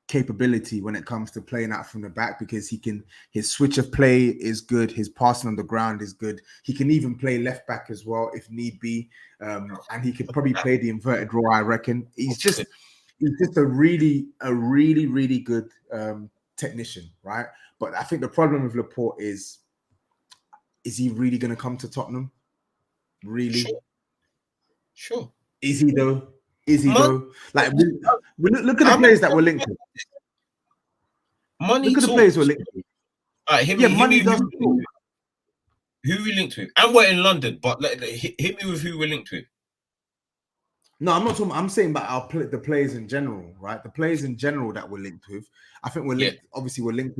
capability when it comes to playing out from the back because his switch of play is good, his passing on the ground is good, he can even play left back as well if need be, and he could probably play the inverted role. I reckon he's just a really good technician, right? But I think the problem with Laporte is he really going to come to Tottenham? Really? Sure. Is he though? Like, look at the players that were linked to. Money. Look at the players we're linked to. Money doesn't talk. Who we linked with? And we're in London, but hit me with who we're linked with. No, I'm not talking. I'm saying about the players in general, right? The players in general that we're linked with. I think we're linked. Obviously, we're linked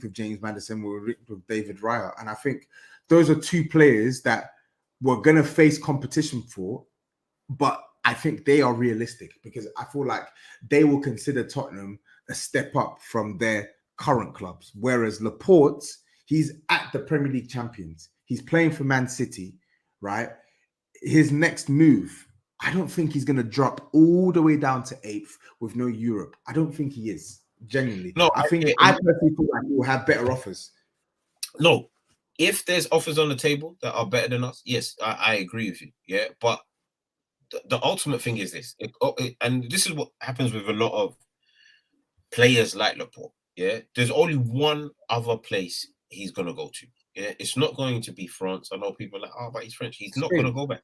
with James Maddison. We're linked with David Raya, and I think those are 2 players that we're gonna face competition for, but I think they are realistic because I feel like they will consider Tottenham a step up from their current clubs. Whereas Laporte, he's at the Premier League champions. He's playing for Man City, right? His next move, I don't think he's going to drop all the way down to 8th with no Europe. I don't think he is, genuinely. No, I personally feel like he will have better offers. No, if there's offers on the table that are better than us, yes, I agree with you. Yeah, but the ultimate thing is this, and this is what happens with a lot of players like Laporte. Yeah, there's only one other place he's gonna go to. Yeah, it's not going to be France. I know people are like, oh, but he's French. He's not gonna go back.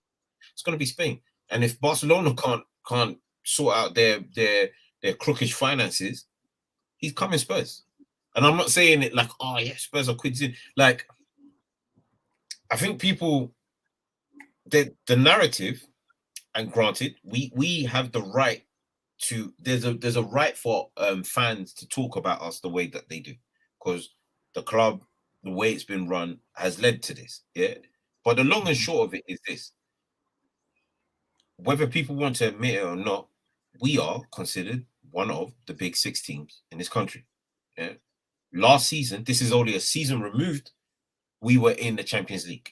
It's gonna be Spain. And if Barcelona can't sort out their crookish finances, he's coming Spurs. And I'm not saying it like, oh yeah, Spurs are quids in. Like, I think people, the narrative, and granted, we have the right to. There's a right for fans to talk about us the way that they do, because the club, the way it's been run, has led to this. Yeah, but the long and short of it is this: whether people want to admit it or not, we are considered one of the big 6 teams in this country. Yeah, last season, this is only a season removed, we were in the Champions League.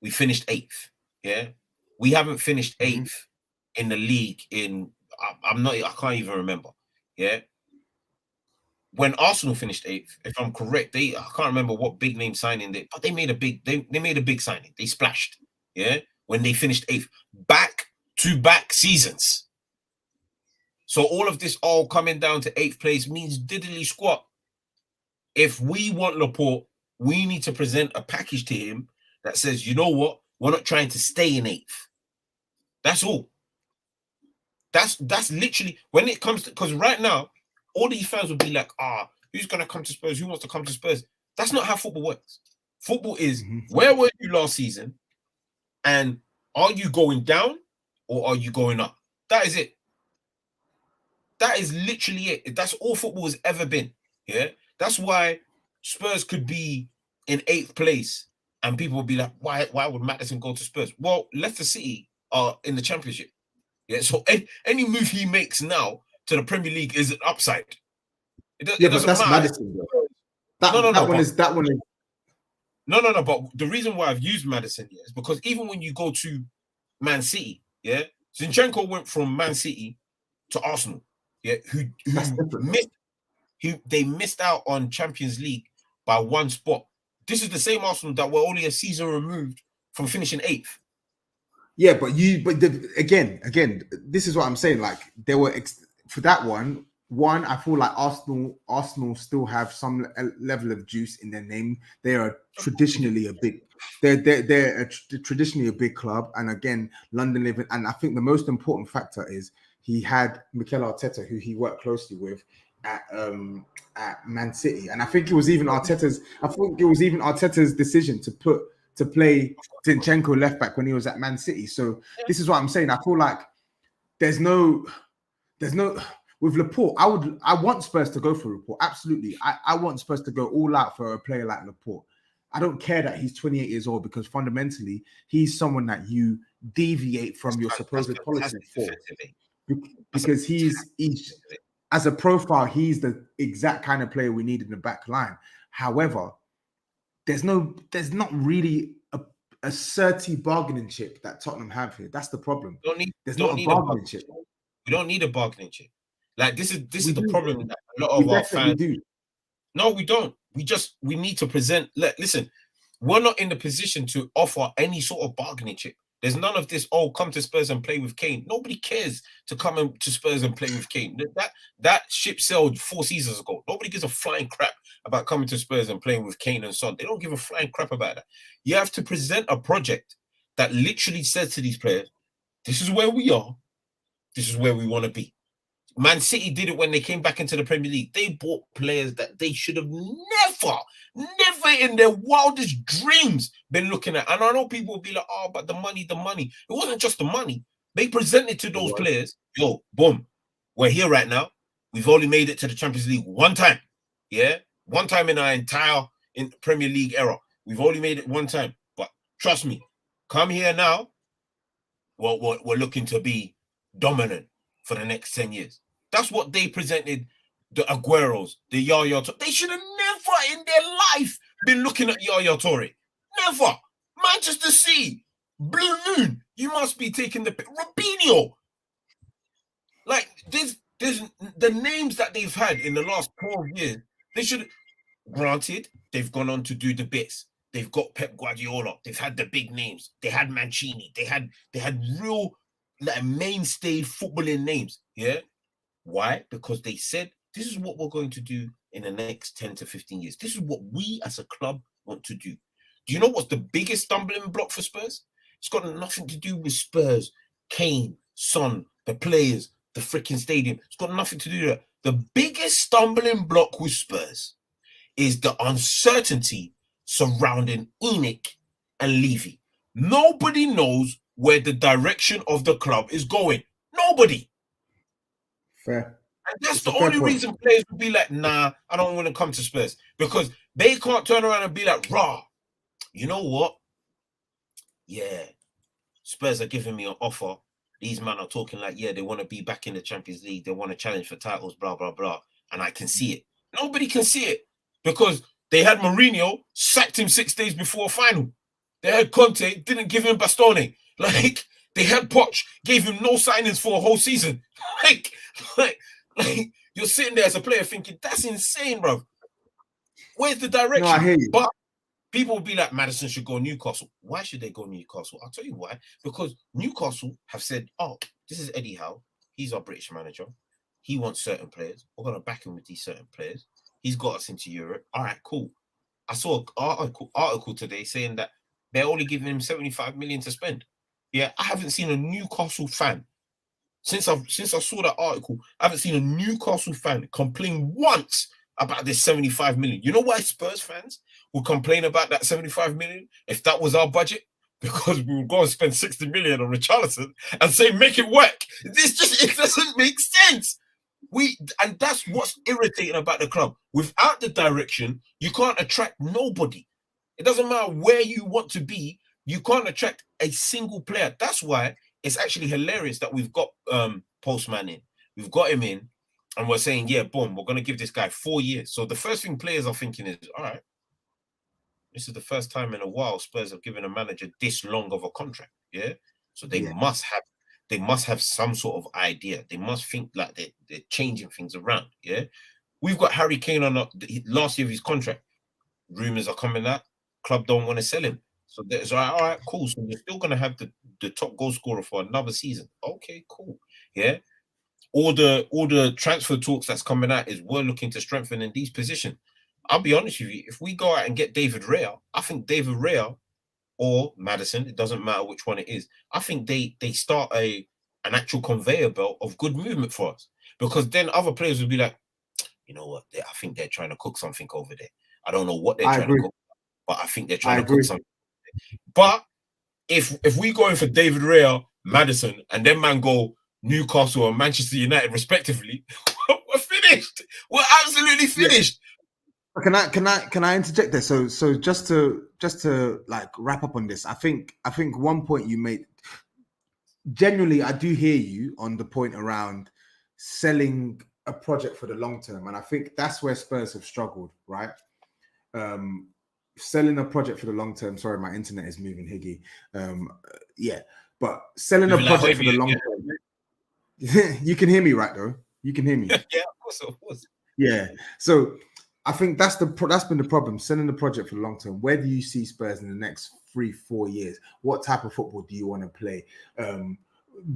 We finished 8th. Yeah. We haven't finished 8th in the league I can't even remember. Yeah. When Arsenal finished 8th, if I'm correct, I can't remember what big name signing but they made a big signing. They splashed. Yeah. When they finished 8th, back-to-back seasons. So all of this all coming down to 8th place means diddly squat. If we want Laporte, we need to present a package to him that says, you know what? We're not trying to stay in 8th. That's all. That's literally when it comes to, because right now, all these fans will be like, who's going to come to Spurs? Who wants to come to Spurs? That's not how football works. Football is, where were you last season? And are you going down or are you going up? That is it. That is literally it. That's all football has ever been. Yeah. That's why Spurs could be in 8th place and people would be like, why would Maddison go to Spurs? Well, Leicester City are in the Championship. Yeah, so any move he makes now to the Premier League is an upside. But that's matter. Maddison, bro. That one is. No. But the reason why I've used Maddison is because even when you go to Man City, yeah, Zinchenko went from Man City to Arsenal, yeah, they missed out on Champions League by 1 spot. This is the same Arsenal that were only a season removed from finishing 8th. Yeah, again, this is what I'm saying. Like, there were for that one, I feel like Arsenal still have some level of juice in their name. They are traditionally traditionally a big club, and again, London living. And I think the most important factor is he had Mikel Arteta, who he worked closely with at Man City, and I think it was even Arteta's decision to play Zinchenko left back when he was at Man City. So this is what I'm saying. I feel like there's no with Laporte. I want Spurs to go for Laporte. Absolutely. I want Spurs to go all out for a player like Laporte. I don't care that he's 28 years old, because fundamentally he's someone that you deviate from your supposed policy for. Because he's as a profile, he's the exact kind of player we need in the back line. However, there's not really a certain bargaining chip that Tottenham have here. That's the problem. There's not a bargaining chip. We don't need a bargaining chip. Like, this is the problem that a lot of our fans do. No, we don't. We need to present. Listen, we're not in the position to offer any sort of bargaining chip. There's none of this, come to Spurs and play with Kane. Nobody cares to come to Spurs and play with Kane. That ship sailed 4 seasons ago. Nobody gives a flying crap about coming to Spurs and playing with Kane and Son. They don't give a flying crap about that. You have to present a project that literally says to these players, this is where we are. This is where we want to be. Man City did it when they came back into the Premier League. They bought players that they should have never in their wildest dreams been looking at. And I know people will be like, but the money. It wasn't just the money. They presented to those players, yo, boom, we're here right now. We've only made it to the Champions League 1 time. Yeah? 1 time in our entire Premier League era. We've only made it 1 time. But trust me, come here now. We're looking to be dominant for the next 10 years. That's what they presented the Agueros, the Yaya Toure. They should have never in their life been looking at Yaya Toure. Never. Manchester City, Blue Moon. You must be taking the Robinho. Like there's the names that they've had in the last 12 years. They should. Granted, they've gone on to do the bits. They've got Pep Guardiola. They've had the big names. They had Mancini. They had real like mainstay footballing names. Yeah. Why? Because they said this is what we're going to do in the next 10 to 15 years. This is what we as a club want to do. Do you know what's the biggest stumbling block for Spurs? It's got nothing to do with Spurs, Kane, Son, the players, the freaking stadium. It's got nothing to do with that. The biggest stumbling block with Spurs is the uncertainty surrounding ENIC and Levy. Nobody knows where the direction of the club is going. Nobody. Fair. And that's the only reason players would be like, nah, I don't want to come to Spurs. Because they can't turn around and be like, rah, you know what? Yeah, Spurs are giving me an offer. These men are talking like, yeah, they want to be back in the Champions League. They want to challenge for titles, blah, blah, blah. And I can see it. Nobody can see it. Because they had Mourinho, sacked him 6 days before a final. They had Conte, didn't give him Bastoni. Like, they had Poch, gave him no signings for a whole season. Like, you're sitting there as a player thinking, that's insane, bro. Where's the direction? No, I hear you. But people will be like, Maddison should go Newcastle. Why should they go Newcastle? I'll tell you why. Because Newcastle have said, oh, this is Eddie Howe. He's our British manager. He wants certain players. We're going to back him with these certain players. He's got us into Europe. All right, cool. I saw an article today saying that they're only giving him 75 million to spend. Yeah, I haven't seen a Newcastle fan since I saw that article. I haven't seen a Newcastle fan complain once about this 75 million. You know why Spurs fans would complain about that 75 million if that was our budget? Because we would go and spend 60 million on Richarlison and say, make it work. It doesn't make sense. And that's what's irritating about the club. Without the direction, you can't attract nobody. It doesn't matter where you want to be, you can't attract a single player. That's why it's actually hilarious that we've got Postman in. We've got him in, and we're saying, yeah, boom, we're going to give this guy 4 years. So the first thing players are thinking is, all right, this is the first time in a while Spurs have given a manager this long of a contract. Yeah. So they must have some sort of idea. They must think like they're changing things around. Yeah. We've got Harry Kane on last year of his contract. Rumors are coming out. Club don't want to sell him. So there's all right, cool. So you're still gonna have the top goal scorer for another season. Okay, cool. Yeah. All the transfer talks that's coming out is we're looking to strengthen in these positions. I'll be honest with you, if we go out and get David Raya, I think David Raya or Maddison, it doesn't matter which one it is, I think they start an actual conveyor belt of good movement for us. Because then other players will be like, you know what, I think they're trying to cook something over there. I don't know what they're trying to cook, but I think they're trying to cook something. But if we go in for David Raya, Maddison, and then man go Newcastle and Manchester United respectively, we're finished. We're absolutely finished. Yeah. Can I interject there? So just to like wrap up on this, I think one point you made, genuinely, I do hear you on the point around selling a project for the long term, and I think that's where Spurs have struggled, right? Selling a project for the long term. Sorry, my internet is moving, Higgy. But selling a project for the long term. You can hear me, right? Though you can hear me. Yeah, of course. Yeah. So I think that's been the problem. Selling the project for the long term. Where do you see Spurs in the next 3-4 years? What type of football do you want to play?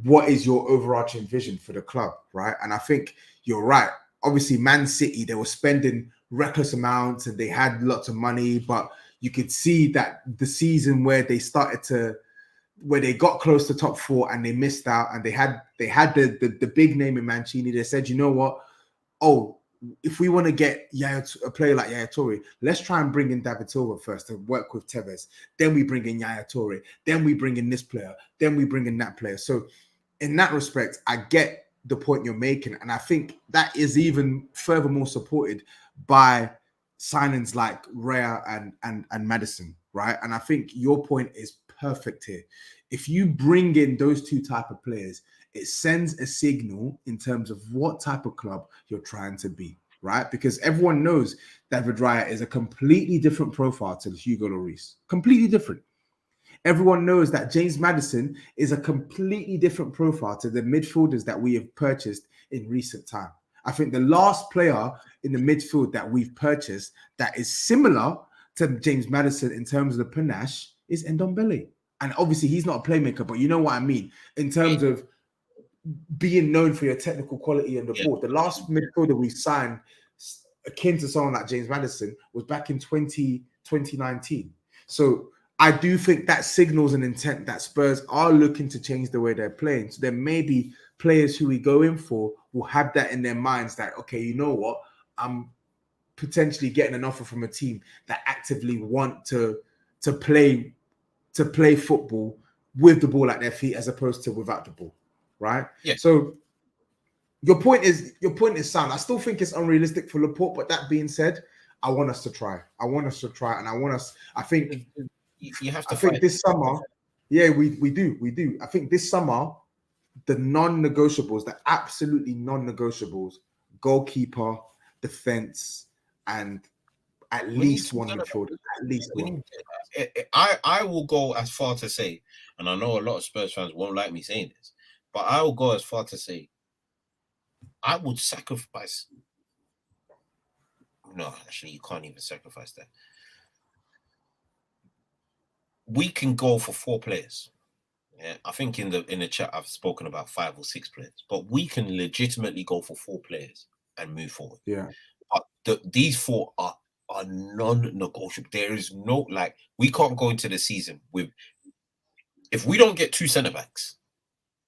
What is your overarching vision for the club, right? And I think you're right. Obviously, Man City, they were spending reckless amounts and they had lots of money, but you could see that the season where they got close to top 4 and they missed out, and they had the big name in Mancini. They said, you know what? Oh, if we want to get a player like Yaya Toure, let's try and bring in David Silva first to work with Tevez. Then we bring in Yaya Toure. Then we bring in this player. Then we bring in that player. So in that respect, I get the point you're making. And I think that is even furthermore supported by signings like Raya and Maddison, right? And I think your point is perfect here. If you bring in those two type of players, it sends a signal in terms of what type of club you're trying to be. right? Because everyone knows David Raya is a completely different profile to Hugo Lloris. Completely different. Everyone knows that James Maddison is a completely different profile to the midfielders that we have purchased in recent time. I think the last player in the midfield that we've purchased that is similar to James Maddison in terms of the panache is Ndombele. And obviously he's not a playmaker, but you know what I mean in terms of being known for your technical quality on the ball. The last midfielder we signed akin to someone like James Maddison was back in 2019. So I do think that signals an intent that Spurs are looking to change the way they're playing. So there may be players who we go in for will have that in their minds that, okay, you know what? I'm potentially getting an offer from a team that actively want to play football with the ball at their feet as opposed to without the ball, right? Yeah. So your point is sound. I still think it's unrealistic for Laporte, but that being said, I want us to try. And I think you have to. I think this summer, yeah, we do. I think this summer, the non-negotiables, the absolutely non-negotiables, goalkeeper, defense, and at least one midfielder. At least one. I will go as far to say, and I know a lot of Spurs fans won't like me saying this, but I will go as far to say, I would sacrifice. No, actually, you can't even sacrifice that. We can go for 4 players. Yeah, I think in the chat I've spoken about 5 or 6 players, but we can legitimately go for 4 players and move forward. Yeah, but these 4 are non-negotiable. There is no we can't go into the season with if we don't get 2 centre backs,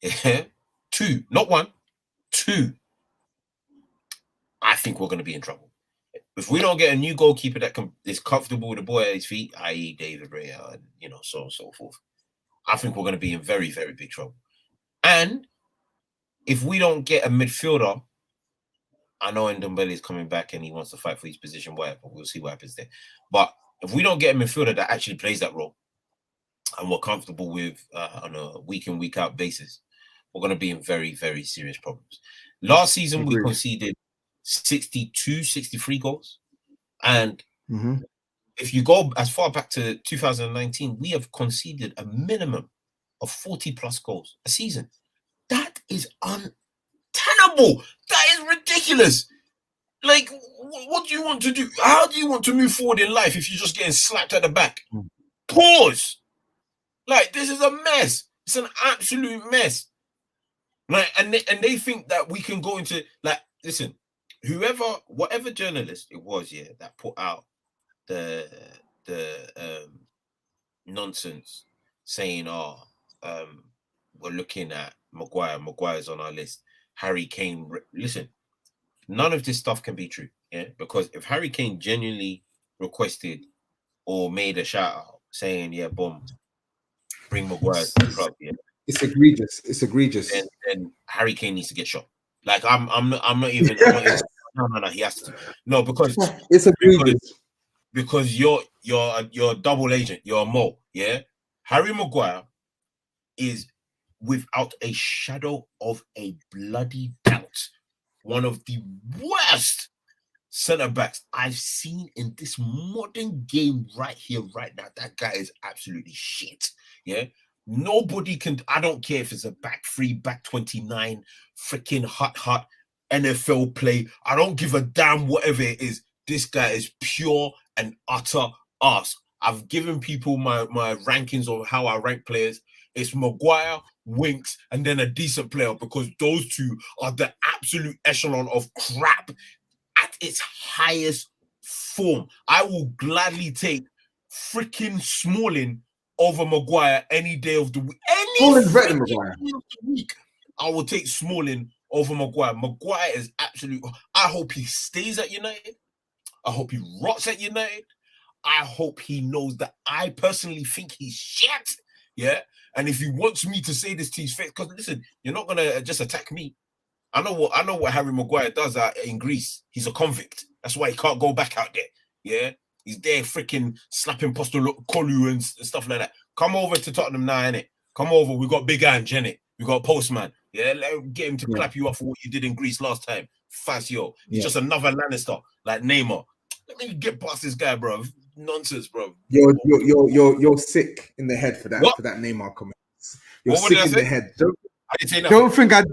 2, not 1, 2. I think we're going to be in trouble. If we don't get a new goalkeeper that is comfortable with the ball at his feet, i.e. David Raya, and so on and so forth, I think we're going to be in very, very big trouble. And if we don't get a midfielder, I know Ndombele is coming back and he wants to fight for his position, whatever. We'll see what happens there. But if we don't get a midfielder that actually plays that role and we're comfortable with on a week in, week out basis, we're going to be in very, very serious problems. Last season, we conceded 62, 63 goals. And if you go as far back to 2019, we have conceded a minimum of 40 plus goals a season. That is untenable. That is ridiculous. What do you want to do? How do you want to move forward in life if you're just getting slapped at the back? Pause. This is a mess. It's an absolute mess. And they think that we can go into listen, whatever journalist it was, that put out the nonsense saying, we're looking at Maguire. Maguire's on our list. Harry Kane. Listen, none of this stuff can be true. Yeah, because if Harry Kane genuinely requested or made a shout out saying, "Yeah, boom, bring Maguire to the club," it's egregious. It's egregious. And Harry Kane needs to get shot. I'm not even. No. He has to. No, because it's egregious. Because you're a double agent. You're a mole. Yeah, Harry Maguire is without a shadow of a bloody doubt one of the worst centre backs I've seen in this modern game right here, right now. That guy is absolutely shit. Yeah. Nobody can, I don't care if it's a back 3, back 29, freaking hot NFL play. I don't give a damn whatever it is. This guy is pure and utter arse. I've given people my rankings of how I rank players. It's Maguire, Winks, and then a decent player because those 2 are the absolute echelon of crap at its highest form. I will gladly take freaking Smalling over Maguire any day of the week. Smalling's better than Maguire. I will take Smalling over Maguire. Maguire is absolute. I hope he stays at United. I hope he rots at United. I hope he knows that I personally think he's shit. Yeah. And if he wants me to say this to his face, because listen, you're not gonna just attack me. I know what Harry Maguire does in Greece. He's a convict. That's why he can't go back out there. Yeah. He's there freaking slapping Postacoglu and stuff like that. Come over to Tottenham now, innit? Come over. We got Big Ange, innit? We got Postman. Yeah, get him to clap you up for what you did in Greece last time. Fazio. He's just another Lannister, like Neymar. Let me get past this guy, bro. Nonsense, bro. You're sick in the head for that Neymar comment. You're what sick did I in say? the head. I didn't say nothing. Don't think I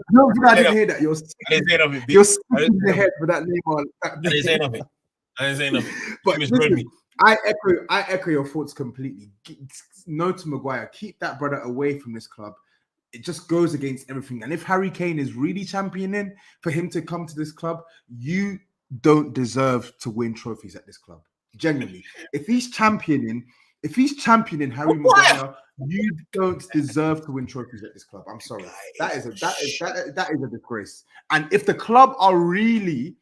didn't hear that. You're sick. I didn't say nothing. You're sick in the head for that Neymar. I didn't say nothing. I didn't say nothing. But listen, I echo your thoughts completely. No to Maguire. Keep that brother away from this club. It just goes against everything. And if Harry Kane is really championing for him to come to this club, you don't deserve to win trophies at this club. Genuinely. If he's championing Harry Maguire, you don't deserve to win trophies at this club. I'm sorry. That is a disgrace. And if the club are really,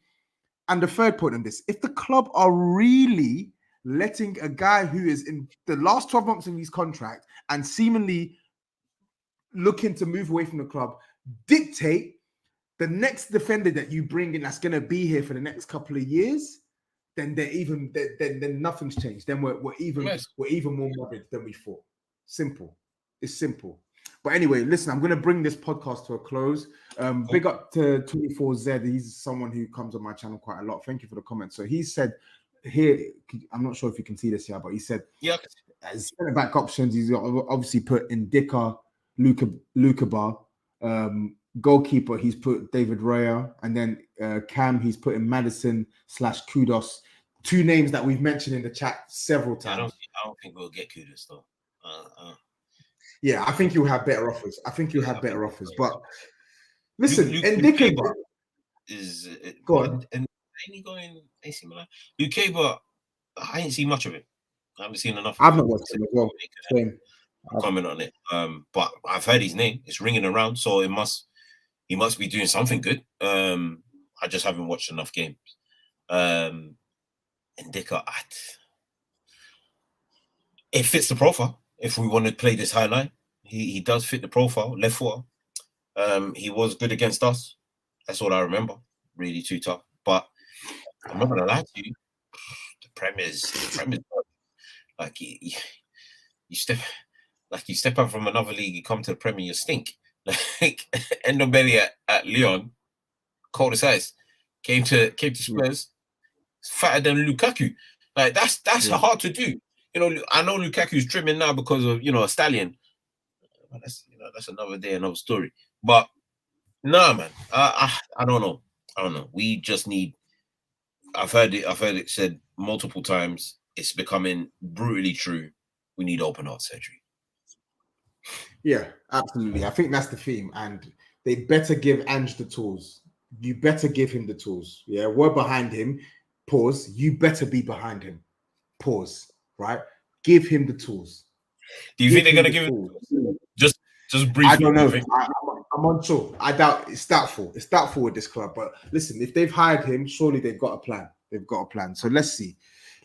and the third point on this, if the club are really letting a guy who is in the last 12 months of his contract and seemingly looking to move away from the club dictate the next defender that you bring in that's going to be here for the next couple of years, then then nothing's changed. Then we're even more morbid than we thought. Simple. It's simple. But anyway, listen, I'm going to bring this podcast to a close. Big up to 24Z. He's someone who comes on my channel quite a lot. Thank you for the comment. So he said here, I'm not sure if you can see this here, but he said, as centre back options, he's obviously put Indika, Luca Bar. Goalkeeper, he's put David Raya, and then Cam, he's put in Maddison / Kudos. Two names that we've mentioned in the chat several times. I don't think we'll get Kudos though. Yeah, I think you'll have better offers. But listen, Indika is go on. And ain't he going AC Milan? UK, but I ain't seen much of it. I haven't seen enough. I've not watched him as well. Comment on it. But I've heard his name. It's ringing around, so he must be doing something good. I just haven't watched enough games. Indika, it fits the profile. If we want to play this high line, he does fit the profile. Left footer. He was good against us. That's all I remember. Really too tough. But I'm not gonna lie to you. The Prem is like you step up from another league, you come to the Premier, you stink. Like Endombele at Lyon, cold as ice, came to Spurs, fatter than Lukaku. Like that's hard to do. You know, I know Lukaku's trimming now because of a stallion. But that's another day, another story. But nah, man, I don't know. We just need. I've heard it said multiple times. It's becoming brutally true. We need open heart surgery. Yeah, absolutely. I think that's the theme, and they better give Ange the tools. You better give him the tools. Yeah, we're behind him. Pause. You better be behind him. Pause. Right? Give him the tools. Do you think they're gonna give him just briefly? I don't know. I'm unsure. I doubt it's doubtful. It's doubtful with this club. But listen, if they've hired him, surely they've got a plan. So let's see.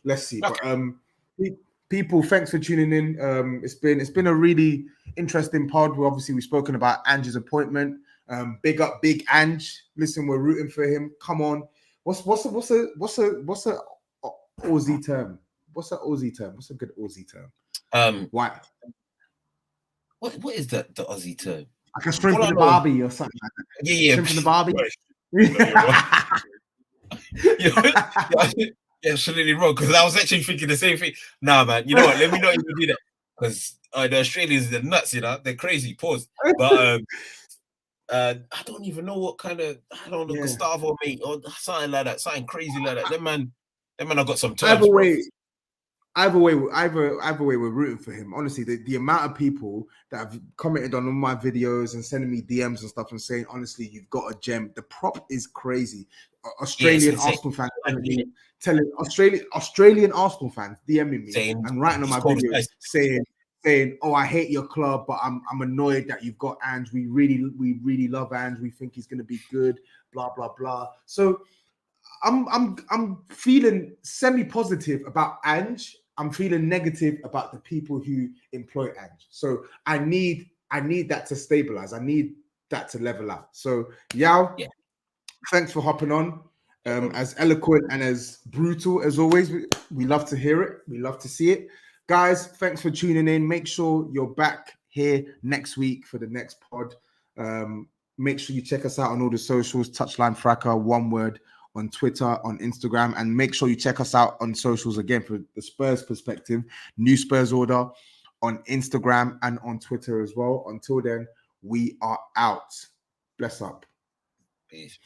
Okay. But people, thanks for tuning in. It's been a really interesting pod. We've spoken about Ange's appointment. Big up, big Ange. Listen, we're rooting for him. Come on. What's a Aussie term? What's an Aussie term? What's a good Aussie term? Why? What is the Aussie term? Like a shrimp in the barbie or something like that. Yeah. Shrimp in the barbie. You're absolutely wrong, because I was actually thinking the same thing. Nah, man, you know what? Let me not even do that, because the Australians, they're nuts, they're crazy. Pause. But I don't even know what kind of, Gustavo, mate, or something like that, something crazy like that. That man, I got some terms. Either way, we're rooting for him. Honestly, the amount of people that have commented on all my videos and sending me DMs and stuff and saying, honestly, you've got a gem. The prop is crazy. Australian Arsenal fans telling Australian Arsenal fans DMing me and writing on my videos saying, oh, I hate your club, but I'm annoyed that you've got Ange. We really love Ange. We think he's gonna be good. Blah blah blah. So I'm feeling semi-positive about Ange. I'm feeling negative about the people who employ Ange. So I need that to stabilize. I need that to level out. So Yao, thanks for hopping on. As eloquent and as brutal as always. We love to hear it. We love to see it. Guys, thanks for tuning in. Make sure you're back here next week for the next pod. Make sure you check us out on all the socials, Touchline Fracker, one word, on Twitter, on Instagram, and make sure you check us out on socials again for the Spurs perspective, New Spurs Order on Instagram and on Twitter as well. Until then, we are out. Bless up. Peace.